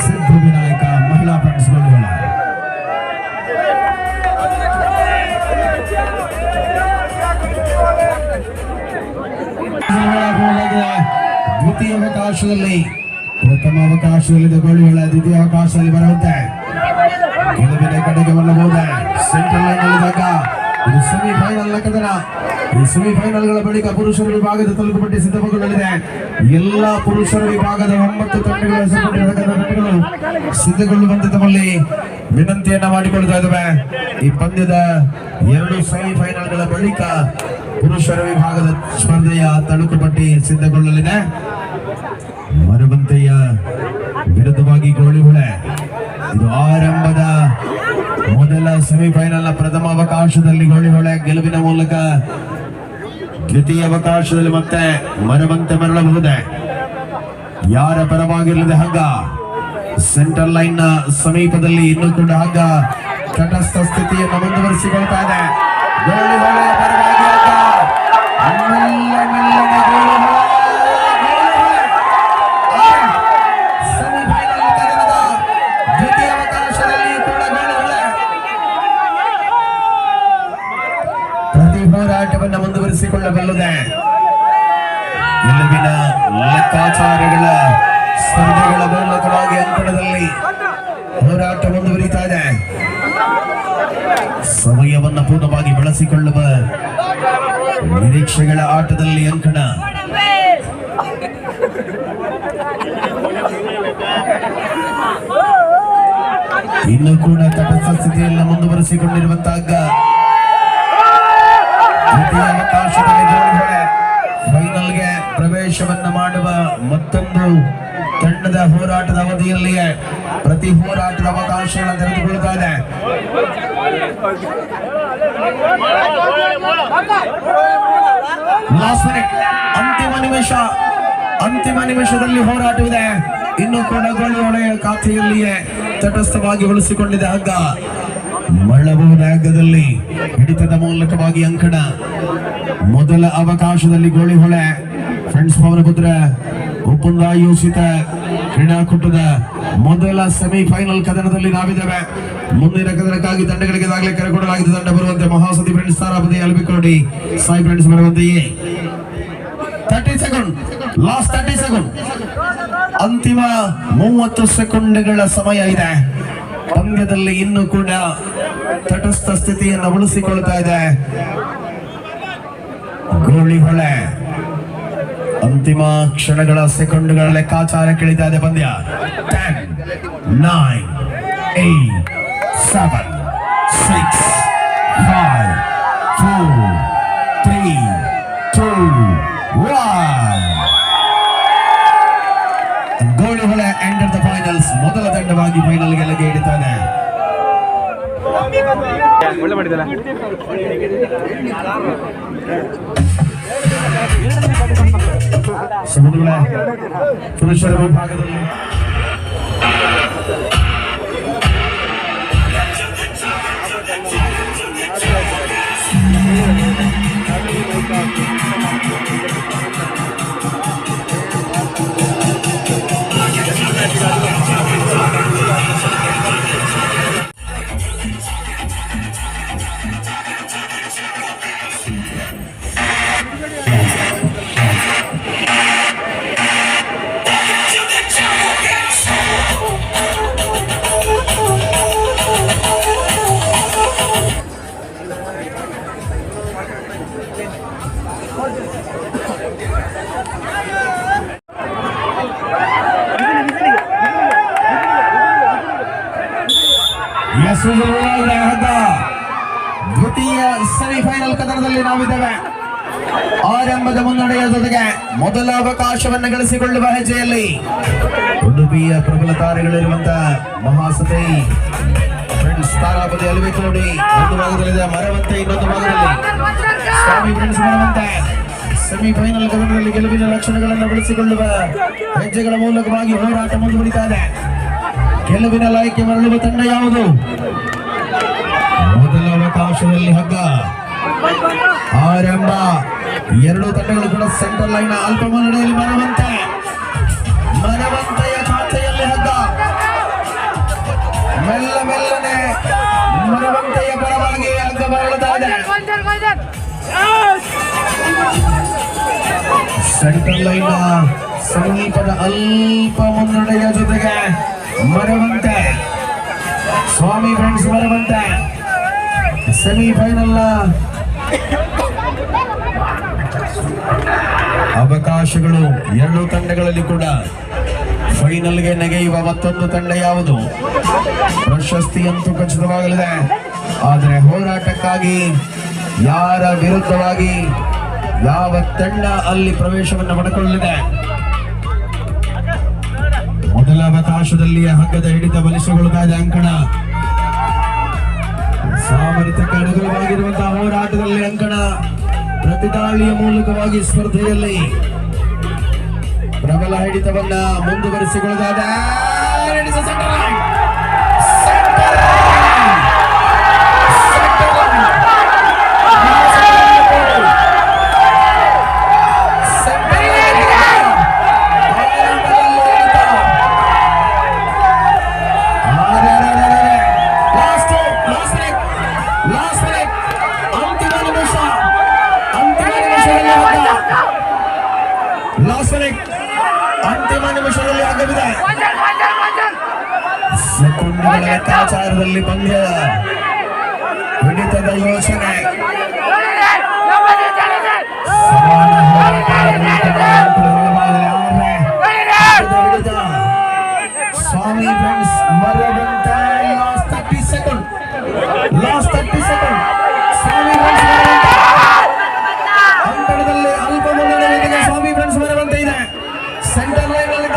ಸಿದ್ಧಿವಿನಾಯಕ ಮಹಿಳಾ ಫ್ರೆಂಡ್ಸ್ ಗೋಳಿಹೊಳೆ ದ್ವಿತೀಯ ಅವಕಾಶದಲ್ಲಿ ಪ್ರಥಮ ಅವಕಾಶದಲ್ಲಿ ಗೋಳಿಗಳ ದ್ವಿತೀಯ ಅವಕಾಶದಲ್ಲಿ ಬರುವಂತೆ ಗೆಲುವಿನ ಕಡೆಗೆ ಬರಬಹುದೇ. ಸೆಂಟ್ರಲ್ ಲೈನ್ ನಲ್ಲಿದ್ದಾಗ ಇದು ಸೆಮಿಫೈನಲ್ ಕದನ. ಈ ಸೆಮಿಫೈನಲ್ಗಳ ಬಳಿಕ ಪುರುಷರ ವಿಭಾಗದ ತಲುಪುಪಟ್ಟಿ ಸಿದ್ಧಗೊಳ್ಳಲಿದೆ. ಎಲ್ಲ ಪುರುಷರ ವಿಭಾಗದ 9 ತಂಡಗಳು ಸಿದ್ಧಗೊಳ್ಳುವಂತೆ ತಮ್ಮಲ್ಲಿ ವಿನಂತಿಯನ್ನ ಮಾಡಿಕೊಳ್ತಾ ಇದ್ದಾವೆ. ಈ ಪಂದ್ಯದ 2 ಸೆಮಿಫೈನಲ್ಗಳ ಬಳಿಕ ಪುರುಷರ ವಿಭಾಗದ ಸ್ಪರ್ಧೆಯ ತಳುಕುಪಟ್ಟಿ ಸಿದ್ಧಗೊಳ್ಳಲಿದೆ. ಮರವಂತೆಯ ವಿರುದ್ಧವಾಗಿ ಗೋಳಿಹುಳೆ. ಇದು ಆರಂಭದ ಮೊದಲ ಸೆಮಿಫೈನಲ್ ನ ಪ್ರಥಮ ಅವಕಾಶದಲ್ಲಿ ಗೋಳಿಹುಳೆ ಗೆಲುವಿನ ಮೂಲಕ ದ್ವಿತೀಯ ಅವಕಾಶದಲ್ಲಿ ಮತ್ತೆ ಮರವಂತೆ ಮರಳಬಹುದೇ. ಯಾರ ಪರವಾಗಿರಲಿದೆ ಹಗ್ಗ. ಸೆಂಟ್ರಲ್ ಲೈನ್ ನ ಸಮೀಪದಲ್ಲಿ ಇನ್ನೂ ಕೂಡ ಹಗ್ಗ ತಟಸ್ಥ ಸ್ಥಿತಿಯನ್ನು ಮುಂದುವರಿಸಿಕೊಳ್ತಾ ಇದೆ. ಗೋಳಿಹುಳೆ ಪರವಾಗಿ ಹಗ್ಗ. ಮೆಲ್ಲ ಮೆಲ್ಲನೆ ಗೋಳಿಹುಳೆ. ಸೆಮಿಫೈನಲ್ ಕದನದ ದ್ವಿತೀಯ ಅವಕಾಶದಲ್ಲಿ ಕೂಡ ಗೋಳಿಹುಳೆ ಪ್ರತಿ ಹೋರಾಟವನ್ನು ಮುಂದುವರಿಸಿಕೊಳ್ಳಬಲ್ಲದೆ. ಗೆಲುವಿನ ಲೆಕ್ಕಾಚಾರಗಳ ಸ್ಪರ್ಧೆಗಳ ಮೂಲಕವಾಗಿ ಅಂಕಣದಲ್ಲಿ ಹೋರಾಟ ಮುಂದುವರಿತಾ ಇದೆ. ಸಮಯವನ್ನು ಪೂರ್ಣವಾಗಿ ಬಳಸಿಕೊಳ್ಳುವ ನಿರೀಕ್ಷೆಗಳ ಆಟದಲ್ಲಿ ಅಂಕಣ. ಇನ್ನು ಕೂಡ ತಟಸ್ಥ ಸ್ಥಿತಿಯನ್ನು ಮುಂದುವರಿಸಿಕೊಂಡಿರುವಂತಹ ದ್ವಿತೀಯ ಅವಕಾಶದಲ್ಲಿ ಗೋಳಿಹುಳೆ ಫೈನಲ್ಗೆ ಪ್ರವೇಶವನ್ನ ಮಾಡುವ ಮತ್ತೊಂದು ತಂಡದ ಹೋರಾಟದ ಅವಧಿಯಲ್ಲಿಯೇ ಪ್ರತಿ ಹೋರಾಟದ ಅವಕಾಶಗಳನ್ನು ತೆರೆದುಕೊಳ್ಳುತ್ತಾ ಇದೆ. ಲಾಸ್ಟ್ ಮಿನಿಟ್ ಅಂತಿಮ ನಿಮಿಷದಲ್ಲಿ ಹೋರಾಟವಿದೆ. ಇನ್ನು ಕೂಡ ಗೋಳಿಹುಳೆಯ ಖಾತೆಯಲ್ಲಿಯೇ ತಟಸ್ಥವಾಗಿ ಉಳಿಸಿಕೊಂಡಿದೆ ಹಗ್ಗ. ಮಳ್ಳಬಹುದ ಹಗ್ಗದಲ್ಲಿ ಹಿಡಿತದ ಮೂಲಕವಾಗಿ ಅಂಕಣ. ಮೊದಲ ಅವಕಾಶದಲ್ಲಿ ಗೋಳಿಹುಳೆ ಫ್ರೆಂಡ್ಸ್ ಪವನಪುತ್ರ ಒಪ್ಪಂದ ಆಯೋಜಿತ ಕ್ರೀಡಾಕೂಟದ ಮೊದಲ ಸೆಮಿಫೈನಲ್ ಕದನದಲ್ಲಿ ನಾವಿದ್ದೇವೆ. ಮುಂದಿನ ಕದನಕ್ಕಾಗಿ ತಂಡಗಳಿಗೆ ದಾಖಲೆ ಕರೆಕೊಡಲಾಗಿದೆ. ತಂಡ ಬರುವಂತೆ ಮಹಾಸತಿ ಫ್ರೆಂಡ್ಸ್ ತಾರಾಪತಿ ಅಲಬಿಕೋಡಿ ಸಾಯಿ ಫ್ರೆಂಡ್ಸ್ ಬರುವಂತೆಯೇ 30 ಸೆಕೆಂಡ್ ಲಾಸ್ಟ್ 30 ಸೆಕೆಂಡ್ ಅಂತಿಮ 30 ಸೆಕೆಂಡ್ಗಳ ಸಮಯ ಇದೆ. ಪಂದ್ಯದಲ್ಲಿ ಇನ್ನೂ ಕೂಡ ತಟಸ್ಥ ಸ್ಥಿತಿಯನ್ನು ಉಳಿಸಿಕೊಳ್ತಾ ಇದೆ ಗೋಳಿಹುಳೆ. ಅಂತಿಮ ಕ್ಷಣಗಳ ಸೆಕೆಂಡ್ಗಳ ಲೆಕ್ಕಾಚಾರ ಕೇಳಿತಾ ಇದೆ ಪಂದ್ಯ. 10, 9, 8, 7, 6, 5, 4, 3, 2, 1. ಗೋಳಿಹುಳೆ ಎಂಟರ್ ದ ಫೈನಲ್ಸ್. ಮೊದಲ ತಂಡವಾಗಿ ಫೈನಲ್ಗೆ ಲಗ್ಗೆ ಹಿಡಿತಾನೆ. ಒಳ್ಳೆ ಮಾಡಿದಲ್ಲ. ಸಮುದ್ರಗಳ ಪುರುಷರ ವಿಭಾಗದಲ್ಲಿ ದ್ವಿತೀಯ ಸೆಮಿಫೈನಲ್ ಕದನದಲ್ಲಿ ನಾವಿದ್ದೇವೆ. ಆರಂಭದ ಮುನ್ನಡೆಯ ಜೊತೆಗೆ ಮೊದಲ ಅವಕಾಶವನ್ನು ಗಳಿಸಿಕೊಳ್ಳುವ ಹೆಜ್ಜೆಯಲ್ಲಿ ಉಡುಪಿಯ ಪ್ರಬಲ ತಾರೆಗಳಿರುವಂತಹ ಮಹಾಸತಿ ಫ್ರೆಂಡ್ಸ್ ತಾರಾಪತಿ ಅಲಬಿಕೋಡಿ ಒಂದು ಭಾಗದಲ್ಲಿದೆ. ಮರವಂತೆ ಇನ್ನೊಂದು ಭಾಗದಲ್ಲಿ ಸ್ವಾಮಿ ಫ್ರೆಂಡ್ಸ್ ಮರವಂತೆ ಸೆಮಿಫೈನಲ್ ಕದನದಲ್ಲಿ ಗೆಲುವಿನ ಲಕ್ಷಣಗಳನ್ನು ಬೆಳೆಸಿಕೊಳ್ಳುವ ಹೆಜ್ಜೆಗಳ ಮೂಲಕವಾಗಿ ಹೋರಾಟ ಮುಂದುವರಿತಾ ಇದೆ. ಗೆಲುವಿನ ಲಯಕ್ಕೆ ಮರಳುವ ತಂಡ ಯಾವುದು? ಮೊದಲ ಅವಕಾಶದಲ್ಲಿ ಹಗ್ಗ. ಆರಂಭ ಎರಡು ತಂಡಗಳು ಕೂಡ ಸೆಂಟ್ರಲ್ ಲೈನ್ ಅಲ್ಪ ಮುನ್ನಡೆಯಲ್ಲಿ ಮರವಂತೆಯ ಖಾತೆಯಲ್ಲಿ ಹಗ್ಗ. ಮೆಲ್ಲ ಮೆಲ್ಲನೆ ಮರವಂತೆಯ ಪರವಾಗಿ ಹಗ್ಗ ಬರಳುತ್ತಾ ಇದೆ. ಸೆಂಟ್ರಲ್ ಲೈನ್ ಸಮೀಪದ ಅಲ್ಪ ಮುನ್ನಡೆಯ ಜೊತೆಗೆ ಮರವಂತೆ ಸ್ವಾಮಿ ಫ್ರೆಂಡ್ಸ್ ಮರವಂತೆ ಸೆಮಿಫೈನಲ್ ಅವಕಾಶಗಳು ಎರಡು ತಂಡಗಳಲ್ಲಿ ಕೂಡ. ಫೈನಲ್ಗೆ ನೆಗೆಯುವ ಮತ್ತೊಂದು ತಂಡ ಯಾವುದು? ಪ್ರಶಸ್ತಿಯಂತೂ ಖಚಿತವಾಗಲಿದೆ. ಆದರೆ ಹೋರಾಟಕ್ಕಾಗಿ ಯಾರ ವಿರುದ್ಧವಾಗಿ ಯಾವ ತಂಡ ಅಲ್ಲಿ ಪ್ರವೇಶವನ್ನು ಪಡೆದುಕೊಳ್ಳಲಿದೆ? ಮೊದಲ ಅವಕಾಶದಲ್ಲಿ ಹಗ್ಗದ ಹಿಡಿತ ಬಲಿಸಿಕೊಳ್ಳುತ್ತಾ ಇದೆ ಅಂಕಣ. ಸಾಮರ್ಥ್ಯಕ್ಕೆ ಅನುಗುಣವಾಗಿರುವಂತಹ ಹೋರಾಟದಲ್ಲಿ ಅಂಕಣ ಪ್ರತಿದಾಳಿಯ ಮೂಲಕವಾಗಿ ಸ್ಪರ್ಧೆಯಲ್ಲಿ ಪ್ರಬಲ ಹಿಡಿತವನ್ನ ಮುಂದುವರಿಸಿಕೊಳ್ಳುತ್ತಾ ಅಂತಿಮ ನಿಮಿಷದಲ್ಲಿ ಆಗಲಿದೆ. ಸೆಕೆಂಡ್ಗಳ ಲೆಕ್ಕಾಚಾರದಲ್ಲಿ ಪಂದ್ಯ ಹಿಡಿತದ ಯೋಚನೆ ಸ್ವಾಮಿ ಫ್ರೆಂಡ್ಸ್ ಮರವಂತ ಲಾಸ್ಟ್ 30 ಸೆಕೆಂಡ್ ಸ್ವಾಮಿ ಅಂತರದಲ್ಲಿ ಅಲ್ಪ ಮುನ್ನಡೆಯೊಂದಿಗೆ ಸ್ವಾಮಿ ಫ್ರೆಂಡ್ಸ್ ಮರವಂತ ಇದೆ. ಸೆಂಟರ್ ಲೈನ್ ನಲ್ಲಿ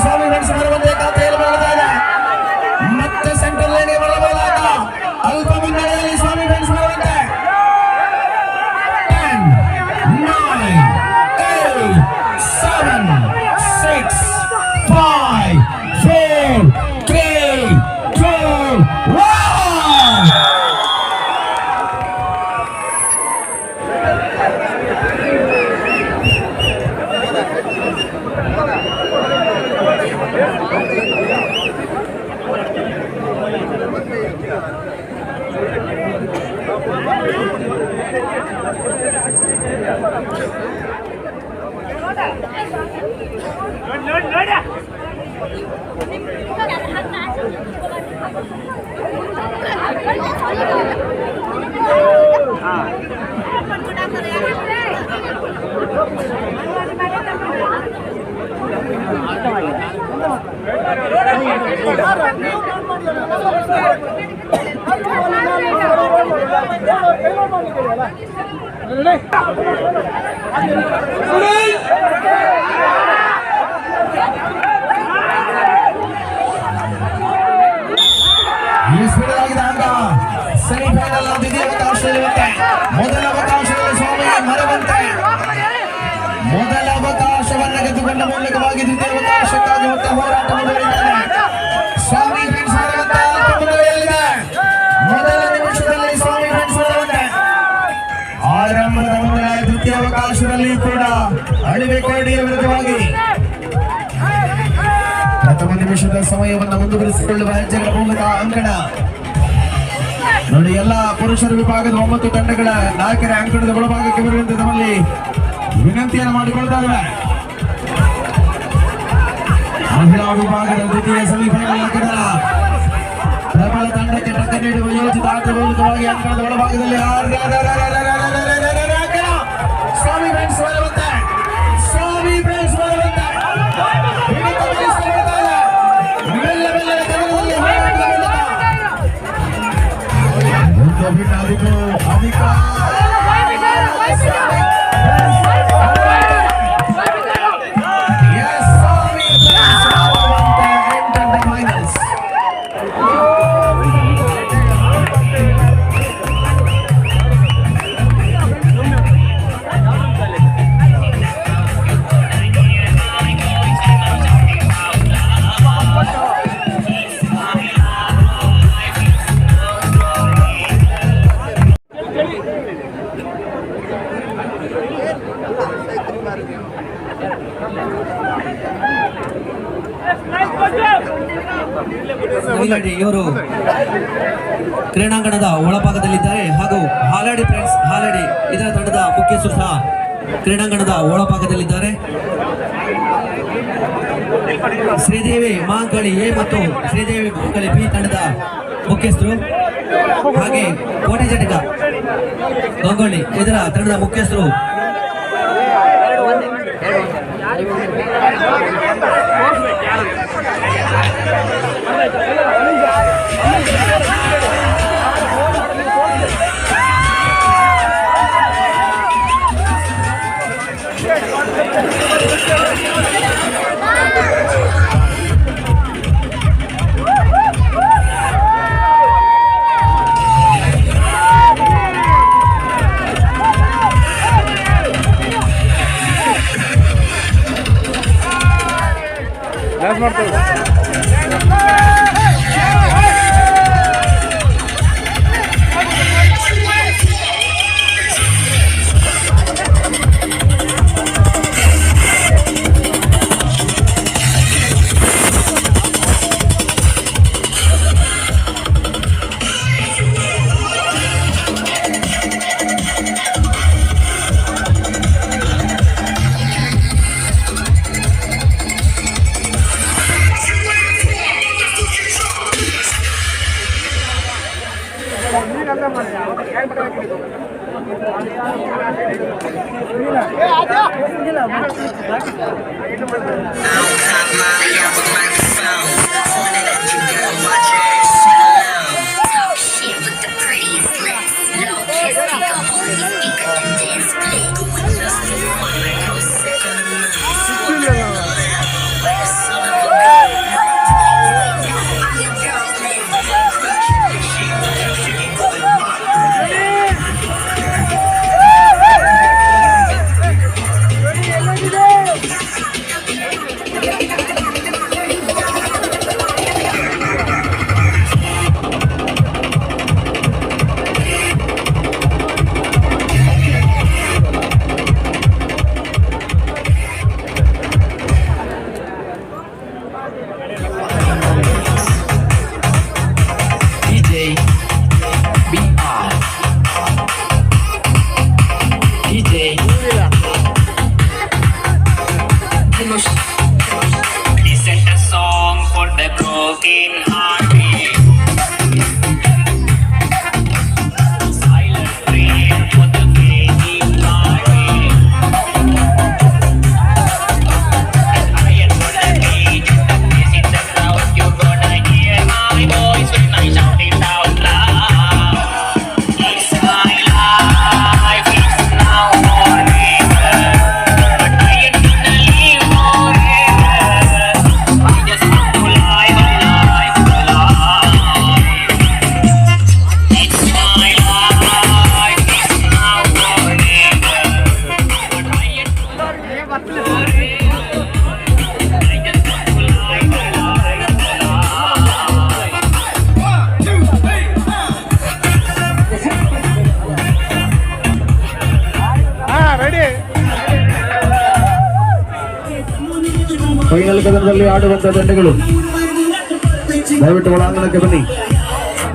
ಸ್ವಾಮಿ ಫ್ರೆಂಡ್ಸ್ ಮರವಂತೆ ಖಾತೆಯಲ್ಲಿ ಬರಲಿದೆ. ಮತ್ತೆ ಸೆಂಟರ್ ಲೈನ್ ಬರಬಹುದಾಗ ಅಲ್ಪ ಮುನ್ನಡೆಯಲ್ಲಿ ಸ್ವಾಮಿ ಫ್ರೆಂಡ್ಸ್ ಮರವಂತೆ 10, 9, 8, 7, 6, 5, 4, 3, 2, 1. ಸೆಮಿಫೈನಲ್ ದ್ವಿತೀಯ ಅವಕಾಶವಿರುತ್ತೆ. ಮೊದಲ ಅವಕಾಶದಲ್ಲಿ ಸ್ವಾಮಿ ಮರವಂತೆ ಮೊದಲ ಅವಕಾಶವನ್ನು ಗೆದ್ದುಕೊಂಡ ಮೂಲಕವಾಗಿ ದ್ವಿತೀಯ ಅವಕಾಶಕ್ಕಾಗಿ ಮತ್ತೆ ಹೋರಾಟ ಮುಂದುವರಿದಿದ್ದಾರೆ. ಸ್ವಾಮಿ ಫ್ರೆಂಡ್ಸ್ ಮರವಂತೆ ಮುಂದುವರಿಯಲಿದೆ. ಮೊದಲ ನಿಮಿಷದಲ್ಲಿ ಸ್ವಾಮಿ ಫ್ರೆಂಡ್ಸ್ ಮರವಂತೆ ಆರಂಭದ ಮೊದಲ ದ್ವಿತೀಯ ಅವಕಾಶದಲ್ಲಿ ಕೂಡ ಅಳಿವೆ ಕೊರಡಿಯ ವಿರುದ್ಧವಾಗಿ ಪ್ರಥಮ ನಿಮಿಷದ ಸಮಯವನ್ನು ಮುಂದುವರಿಸಿಕೊಳ್ಳುವ ಹೆಜ್ಜೆಗಳ ಮೂಲಕ ಅಂಕಣ ನೋಡಿ. ಎಲ್ಲ ಪುರುಷರ ವಿಭಾಗದ 9 ತಂಡಗಳ ನಾಯಕರ ಅಂಕಣದ ಒಳಭಾಗಕ್ಕೆ ಬರುವಂತೆ ನಮ್ಮಲ್ಲಿ ವಿನಂತಿಯನ್ನು ಮಾಡಿಕೊಳ್ತಾ ಇದ್ದಾರೆ. ಮಹಿಳಾ ವಿಭಾಗದ ದ್ವಿತೀಯ ಸೆಮಿಫೈನಲ್ ಅಂಕಣ ಪ್ರಬಲ ತಂಡಕ್ಕೆ ಟಕ್ಕರ್ ನೀಡುವ ಯೋಜಿತ ಆಟದ ಮೂಲಕವಾಗಿ ಅಂಕಣದ ಒಳಭಾಗದಲ್ಲಿ ಸ್ವಾಮಿ ಫ್ರೆಂಡ್ಸ್ ಬರುವಂತೆ ಅಧಿಕ ಇವರು ಕ್ರೀಡಾಂಗಣದ ಒಳಭಾಗದಲ್ಲಿದ್ದಾರೆ ಹಾಗೂ ಹಾಲಾಡಿ ಫ್ರೆಂಡ್ಸ್ ಹಾಲಾಡಿ ಇದರ ತಂಡದ ಮುಖ್ಯಸ್ಥರು ಸಹ ಕ್ರೀಡಾಂಗಣದ ಒಳಭಾಗದಲ್ಲಿದ್ದಾರೆ. ಶ್ರೀದೇವಿ ಮಾಂಕಳಿ ಎ ಮತ್ತು ಶ್ರೀದೇವಿ ಮಾಂಕಳಿ ಬಿ ತಂಡದ ಮುಖ್ಯಸ್ಥರು, ಹಾಗೆ ಕೋಟೆ ಜಟಕ ಗಂಗೊಳ್ಳಿ ಇದರ ತಂಡದ ಮುಖ್ಯಸ್ಥರು. ಫೈನಲ್ ಕದನದಲ್ಲಿ ಆಡುವಂತಹ ತಂಡಗಳು ದಯವಿಟ್ಟು ಒಳಾಂಗಣಕ್ಕೆ ಬನ್ನಿ.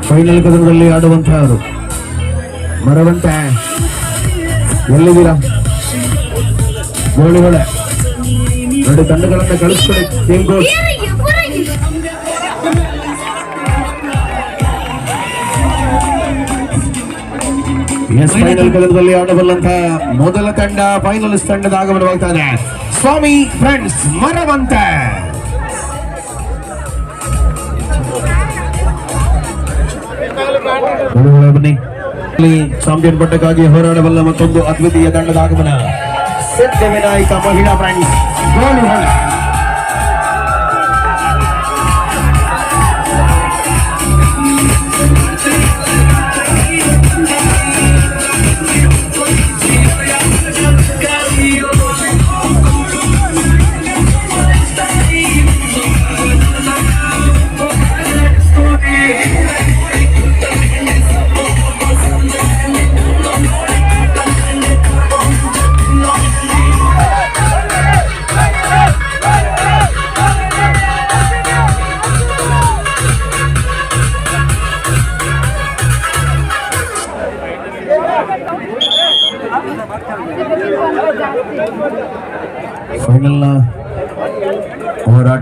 ಫೈನಲ್ ಕದನದಲ್ಲಿ ಆಡುವಂತಹವರು ಮರವಂತೆ ಎಲ್ಲಿದ್ದೀರಾ? ಗೋಳಿಗೊಳೆ ಎರಡು ತಂಡಗಳನ್ನ ಕಳಿಸ್ಕೊಡಿ. ಟೀಮ್ ಗೋಲ್ ಫೈನಲ್ ಕದನದಲ್ಲಿ ಆಡಬಲ್ಲಂತಹ ಮೊದಲ ತಂಡ ಫೈನಲಿಸ್ಟ್ ತಂಡದ ಆಗಮನವಾಗ್ತಾ ಇದೆ. ಸ್ವಾಮಿ ಫ್ರೆಂಡ್ಸ್ ಮರವಂತೆ. ಬನ್ನಿ, ಚಾಂಪಿಯನ್ ಪಟ್ಟಕ್ಕಾಗಿ ಹೋರಾಡಬಲ್ಲ ಮತ್ತೊಂದು ಅದ್ವಿತೀಯ ತಂಡದ ಆಗಮನ. ಸಿದ್ಧವಿನಾಯಕ ಮಹಿಳಾ ಫ್ರೆಂಡ್ಸ್ ಗೋಳಿಗೊಳೆ. ಫೈನಲ್ನ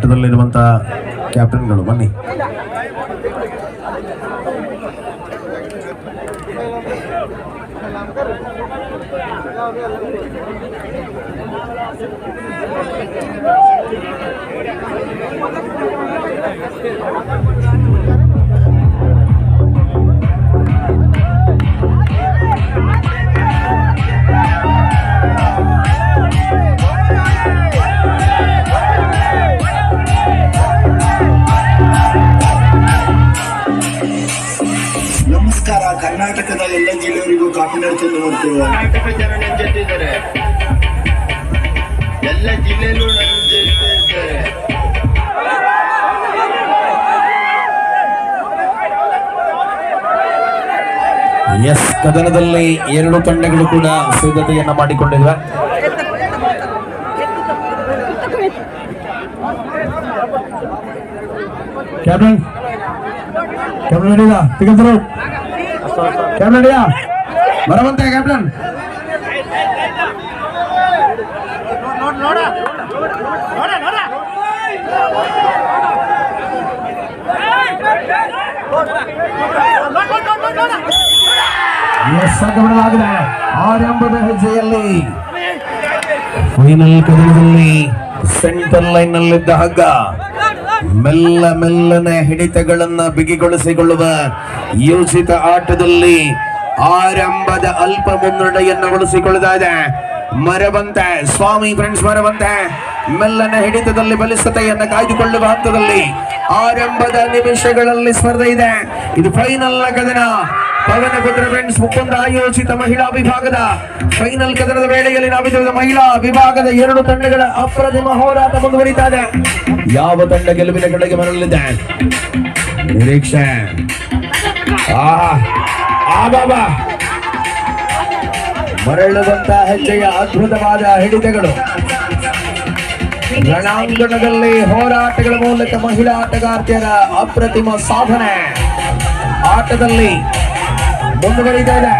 ಆಟದಲ್ಲಿರುವಂತಹ ಕ್ಯಾಪ್ಟನ್ಗಳು ಬನ್ನಿ. ನಮಸ್ಕಾರ. ಕರ್ನಾಟಕದ ಎಲ್ಲ ಜಿಲ್ಲೆಯವರಿಗೂ ಕಾಫಿ ನಡ್ಕೊಂಡು ಬರ್ತೇವೆ. ಕರ್ನಾಟಕ ಜನ ನನ್ನ ಜೊತೆ ಇದ್ದಾರೆ, ಎಲ್ಲ ಜಿಲ್ಲೆಯಲ್ಲೂ ನನ್ನ ಜೊತೆ ಇದ್ದಾರೆ. ಎಸ್, ಕದನದಲ್ಲಿ ಎರಡು ತಂಡಗಳು ಕೂಡ ಸಿದ್ಧತೆಯನ್ನ ಮಾಡಿಕೊಂಡಿವೆ. ಕ್ಯಾಪ್ಟನ್ ಕ್ಯಾಪ್ಟನ್ ರೆಡಿಯಾ? ತಿಕ್ಕಂತರು ಕ್ಯಾಪ್ಟನ್ ರೆಡಿಯಾ? ಬರವಂತೆ ಕ್ಯಾಪ್ಟನ್. ಬಿಡಲಾಗಿದೆ ಆರಂಭದ ಹೆಜ್ಜೆಯಲ್ಲಿ. ಫೈನಲ್ ಕದನದಲ್ಲಿ ಸೆಂಟರ್ ಲೈನ್ ನಲ್ಲಿದ್ದ ಹಗ್ಗ ಮೆಲ್ಲನೆ ಹಿಡಿತಗಳನ್ನ ಬಿಗಿಗೊಳಿಸಿಕೊಳ್ಳುವ ಯೋಜಿತ ಆಟದಲ್ಲಿ ಆರಂಭದ ಅಲ್ಪ ಮುನ್ನಡೆಯನ್ನು ಉಳಿಸಿಕೊಳ್ಳುತ್ತಾ ಇದೆ. ಮರವಂತೆ ಸ್ವಾಮಿ ಫ್ರೆಂಡ್ಸ್, ಮರವಂತೆ ಮೆಲ್ಲನೆ ಹಿಡಿತದಲ್ಲಿ ಬಲಿಷ್ಠತೆಯನ್ನು ಕಾಯ್ದುಕೊಳ್ಳುವ ಹಂತದಲ್ಲಿ ಆರಂಭದ ನಿಮಿಷಗಳಲ್ಲಿ ಸ್ಪರ್ಧೆ ಇದೆ. ಇದು ಫೈನಲ್ ಕದನ. ಪವನಪುತ್ರ ಫ್ರೆಂಡ್ಸ್ ಮುಕುಂದ ಆಯೋಜಿತ ಮಹಿಳಾ ವಿಭಾಗದ ಫೈನಲ್ ಕದನದ ವೇಳೆಯಲ್ಲಿ ನಾವಿದ್ದ ಮಹಿಳಾ ವಿಭಾಗದ ಎರಡು ತಂಡಗಳ ಅಪ್ರತಿಮ ಹೋರಾಟ ಮುಂದುವರಿತಾ ಇದೆ. ಯಾವ ತಂಡ ಗೆಲುವಿನ ಕಡೆಗೆ ಬರಲಿದೆ? ನಿರೀಕ್ಷೆ. ಮರಳುವಂತ ಹೆಜ್ಜೆಯ ಅದ್ಭುತವಾದ ಹಿಡಿತಗಳು. ರಣಾಂಗಣದಲ್ಲಿ ಹೋರಾಟಗಳ ಮೂಲಕ ಮಹಿಳಾ ಆಟಗಾರ್ತಿಯರ ಅಪ್ರತಿಮ ಸಾಧನೆ ಆಟದಲ್ಲಿ ಮುಂದುವರಿತಾ ಇದೆ.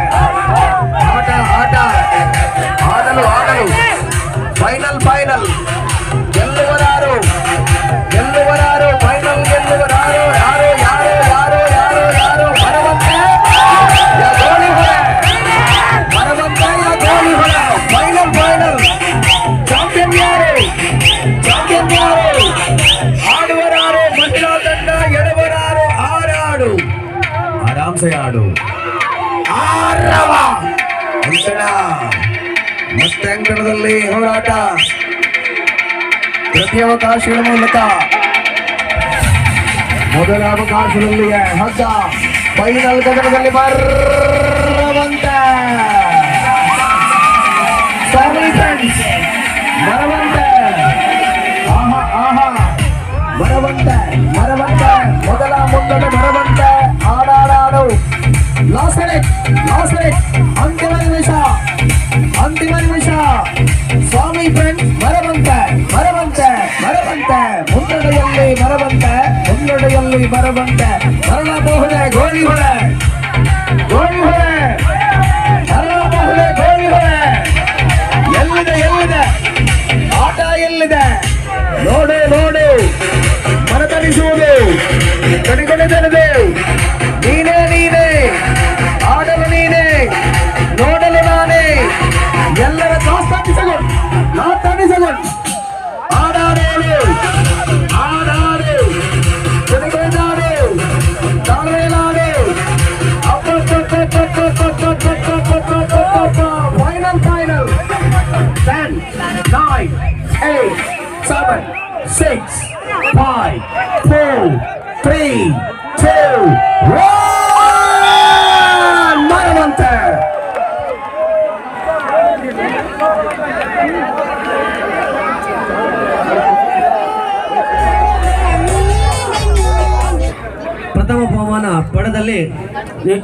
ಆಟ ಆಟ ಆಡಲು ಆಡಲು ಫೈನಲ್ ಫೈನಲ್ ಗೆಲ್ಲುವರಾರು ಗೆಲ್ಲುವರಾರು ಫೈನಲ್ ಗೆಲ್ಲುವರಾರು ಯಾರು ಯಾರು ಯಾರು ಯಾರು ಯಾರು ಬರವಂತೆ ಗೋಲಿ ಹೊರ ಬರವಂತೆ ಗೋಲಿ ಹೊರ ಫೈನಲ್ ಫೈನಲ್ ಚಾಂಪಿಯನ್ ಯಾರು ಚಾಂಪಿಯನ್ ಯಾರು ಆಡುವರಾರು ಮಹಿಳಾ ತಂಡ ಎಡವರಾರು ಆರಾಡು ಆರಾಮ್ಸೆ ಆಡು ಆರವ ಅಂಕಣ ಮತ್ತೆ ಅಂಕಣದಲ್ಲಿ ಹೋರಾಟ ಪ್ರತಿಯವಕಾಶಗಳ ಮೂಲಕ ಮೊದಲ ಅವಕಾಶದಲ್ಲಿ ಹಗ್ಗ ಫೈನಲ್ ಕದನದಲ್ಲಿ ಬರುವಂತ ಬರವಂತೆ ಆಹಾ ಆಹಾ ಬರವಂತೆ ಬರವಂತೆ ಮೊದಲ ಮುನ್ನಡೆ ಬರವಂತೆ ಆಡಾಡಾಡು ಲಾಸ್ಟ್ ಮಿನಿಟ್ ಅಂತಿಮ ನಿಮಿಷ ಸ್ವಾಮಿ ಫ್ರೆಂಡ್ಸ್ ಬರವಂತೆ ಮುನ್ನಡೆಯಲ್ಲಿ ಬರವಂತೆ ಬರಲಬಹುದೇ ಗೋಲಿ ಹೊಡೆ ಬರಲಬಹುದೇ ಗೋಲಿ ಹೊಡೆ ಎಲ್ಲಿದೆ ಆಟ ಎಲ್ಲಿದೆ ನೋಡು ಮನತನಿಸುವುದು ಕಡಿಗೊಳಿದೆನದು ನೀನೇ ಆಡಲು ನೀನೇ ನೋಡಲು ನಾನೇ ಎಲ್ಲರ ತಾನಿಸಲು ಆಡಾಡು ಕಡಿಗೊಳಿದಾಡು ತಾಳೇಲಾಡು ಫೈನಲ್ 10 9 8 7 6 5 4 3 2 1 ಮರವಂತೆ. ಪ್ರಥಮ ಬಹುಮಾನ ಪಡೆದಲ್ಲಿ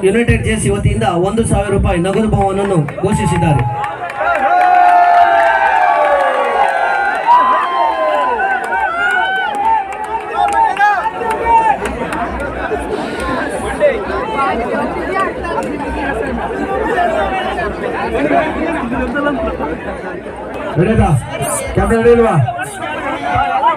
ಯುನೈಟೆಡ್ ಜೆಸಿ ವತಿಯಿಂದ 1,000 ರೂಪಾಯಿ ನಗದು ಬಹುಮಾನವನ್ನು ಘೋಷಿಸಿದ್ದಾರೆ. ಕ್ಯಾಪ್ಟನ್ ರೆಡಿ ಇಲ್ವಾ?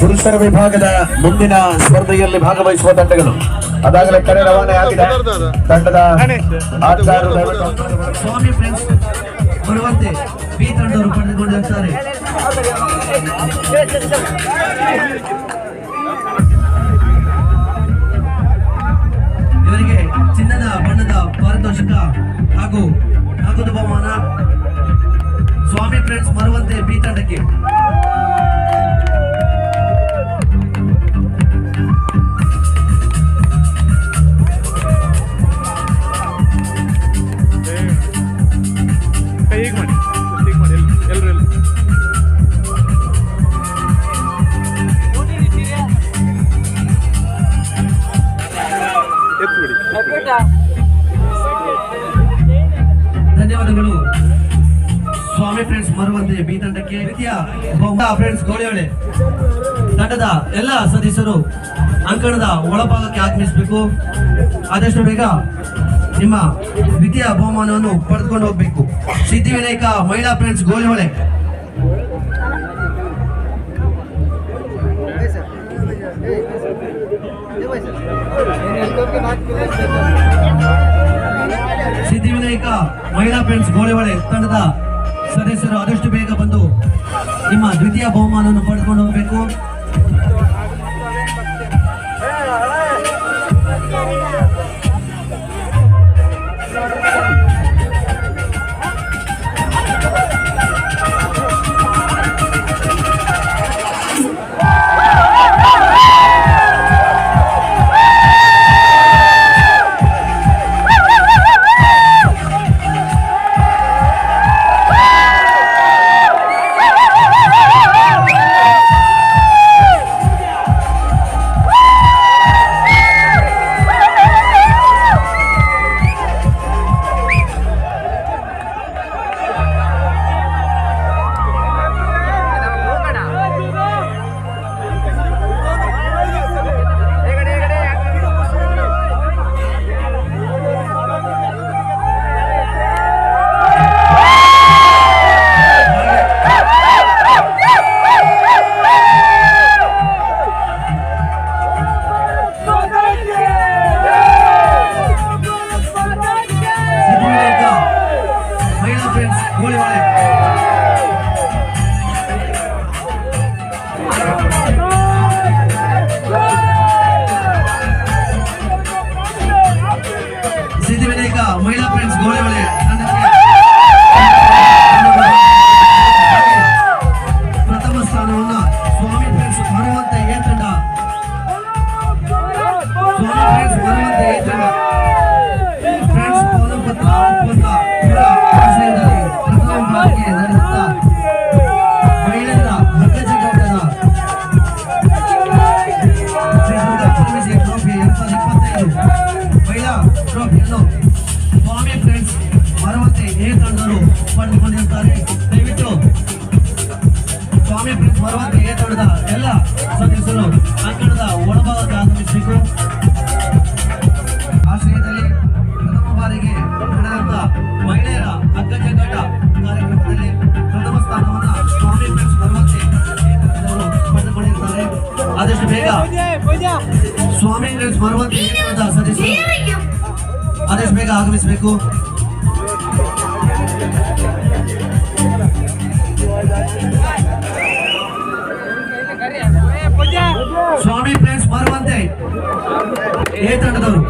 ಪುರುಷರ ವಿಭಾಗದ ಮುಂದಿನ ಸ್ಪರ್ಧೆಯಲ್ಲಿ ಭಾಗವಹಿಸುವ ತಂಡಗಳು ಅದಾಗಲೇ ಕಡೆ ರವಾನೆ ಆಗಿದೆ. ತಂಡದ ಆಟಗಾರರು ದಯವಿಟ್ಟು ಸ್ವಾಮಿ ಫ್ರೆಂಡ್ಸ್ ಬರುವಂತೆ ಬಿ ತಂಡವರು ಪಡೆದುಕೊಂಡಿರುತ್ತಾರೆ. ಇವರಿಗೆ ಚಿನ್ನದ ಬಣ್ಣದ ಪಾರಿತೋಷಕ ಹಾಗೂ ನಗದು ಬಹುಮಾನ. ಸ್ವಾಮಿ ಫ್ರೆಂಡ್ಸ್ ಬರುವಂತೆ ಬಿ ತಂಡಕ್ಕೆ ಕೈ ಹೀಗೆ ಮಾಡಿ ಹೀಗೆ ಮಾಡಿ ಎಲ್ಲರೂ ಎತ್ಬಿಡಿ. ಧನ್ಯವಾದಗಳು ಸ್ವಾಮಿ ಫ್ರೆಂಡ್ಸ್ ಬರುವಂತೆ ಬಿ ತಂಡಕ್ಕೆ. ದ್ವಿತೀಯ ಫ್ರೆಂಡ್ಸ್ ಗೋಳಿಹೊಳೆ ತಂಡದ ಎಲ್ಲ ಸದಸ್ಯರು ಅಂಕಣದ ಒಳಭಾಗಕ್ಕೆ ಆಗಮಿಸಬೇಕು. ಆದಷ್ಟು ಬೇಗ ನಿಮ್ಮ ದ್ವಿತೀಯ ಬಹುಮಾನವನ್ನು ಪಡೆದುಕೊಂಡು ಹೋಗಬೇಕು. ಸಿದ್ಧಿವಿನಾಯಕ ಮಹಿಳಾ ಫ್ರೆಂಡ್ಸ್ ಗೋಳಿಹೊಳೆ ಸಿದ್ಧಿವಿನಾಯಕ ಮಹಿಳಾ ಫ್ರೆಂಡ್ಸ್ ಗೋಳಿಹೊಳೆ ತಂಡದ ಸದಸ್ಯರು ಆದಷ್ಟು ಬೇಗ ಬಂದು ನಿಮ್ಮ ದ್ವಿತೀಯ ಬಹುಮಾನವನ್ನು ಪಡೆದುಕೊಂಡು ಹೋಗಬೇಕು. ಸಿದ್ಧಿವಿನಾಯಕ ಮಹಿಳಾ ಫ್ರೆಂಡ್ಸ್ ಗೋಳಿಹೊಳೆ ಪ್ರಥಮ ಸ್ಥಾನವನ್ನು ಸ್ವಾಮಿ ಫ್ರೆಂಡ್ಸ್ ಬರುವಂತೆ ಎ ತಂಡ. ಸ್ವಾಮಿ ಫ್ರೆಂಡ್ಸ್ ಬರುವಂತೆ ಎ ತಂಡ ಫ್ರೆಂಡ್ಸ್ ಪೌನಪತ್ರ ಒಪ್ಪಂದ ಆಶ್ರಯದಲ್ಲಿ ಪ್ರಥಮ ಬಾರಿಗೆ ನಡೆಸುತ್ತಾ ಮಹಿಳೆಯರ ಹಗ್ಗಜಗಾಟದ ಟ್ರೋಫಿ 2025 ಮಹಿಳಾ ಟ್ರೋಫಿಯನ್ನು ಸ್ವಾಮಿ ಫ್ರೆಂಡ್ಸ್ ಬರುವಂತೆ ಎ ತಂಡದವರು ಪಡೆದುಕೊಂಡಿರುತ್ತಾರೆ. ದಯವಿಟ್ಟು ಸ್ವಾಮಿ ಫ್ರೆಂಡ್ಸ್ ಬರುವಂತೆ ಎ ತಂಡದ ಎಲ್ಲ ಸದಸ್ಯರು ಅಂಕಣದ ಒಳಭಾಗಕ್ಕೆ ಆಗಮಿಸಬೇಕು. ಆಶ್ರಯದಲ್ಲಿ ಪ್ರಥಮ ಬಾರಿಗೆ ನಡೆದಂತ ಮಹಿಳೆಯರ ಹಗ್ಗಜಗಾಟ ಕಾರ್ಯಕ್ರಮದಲ್ಲಿ ಪ್ರಥಮ ಸ್ಥಾನವನ್ನು ಸ್ವಾಮಿ ಫ್ರೆಂಡ್ಸ್ ಬರುವಂತೆ ಎ ತಂಡದವರು ಪಡೆದುಕೊಂಡಿರುತ್ತಾರೆ. ಆದಷ್ಟು ಬೇಗ ಸ್ವಾಮಿ ಫ್ರೆಂಡ್ಸ್ ಬರುವಂತೆ ಎ ತಂಡದ ಸದಸ್ಯರು ಆದಷ್ಟು ಬೇಗ ಆಗಮಿಸಬೇಕು. ಸ್ವಾಮಿ ಫ್ರೆಂಡ್ಸ್ ಬರುವಂತೆ ಎ ತಂಡದವರು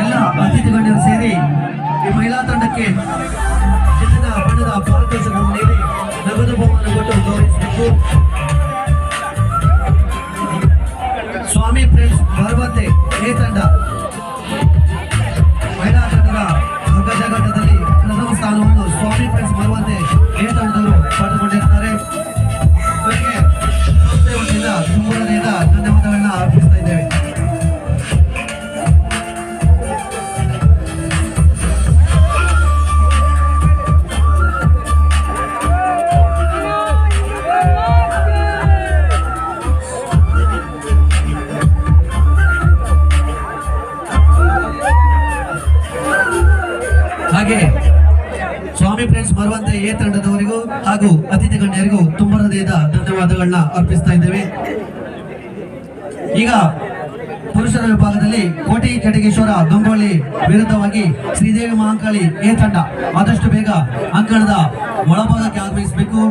ಎಲ್ಲ ಅತಿಥಿ ಗಣ್ಯರು ಸೇರಿ ಈ ಮಹಿಳಾ ತಂಡಕ್ಕೆ ಚಿನ್ನದ ಬಣ್ಣದ ಪಾರಿತೋಷಕವನ್ನು ನೀಡಿ ನಗದು ಬಹುಮಾನ ಕೊಟ್ಟು ಗೌರವಿಸಬೇಕು. ಸ್ವಾಮಿ ಫ್ರೆಂಡ್ಸ್ ಬರುವಂತೆ ಎ ತಂಡ ಮಹಿಳಾ ತಂಡದ ಹಗ್ಗಜಗಾಟದಲ್ಲಿ ಪ್ರಥಮ ಸ್ಥಾನವನ್ನು ಸ್ವಾಮಿ ಫ್ರೆಂಡ್ಸ್ ಬರುವಂತೆ ಎ ತಂಡದವರು ಪಡೆದುಕೊಂಡಿರುತ್ತಾರೆ. ಹಾಗೂ ಅತಿಥಿ ಗಣ್ಯರಿಗೂ ತುಂಬ ಹೃದಯದ ಧನ್ಯವಾದಗಳನ್ನ ಅರ್ಪಿಸ್ತಾ ಇದ್ದೇವೆ. ಈಗ ಪುರುಷರ ವಿಭಾಗದಲ್ಲಿ ಕೋಟಿ ಚಟಗೇಶ್ವರ ದೊಂಗೋಳಿ ವಿರುದ್ಧವಾಗಿ ಶ್ರೀದೇವಿ ಮಹಾಂಕಾಳಿ ಎ ತಂಡ ಆದಷ್ಟು ಬೇಗ ಅಂಕಣದ ಒಳಭಾಗಕ್ಕೆ ಆಗಮಿಸಬೇಕು.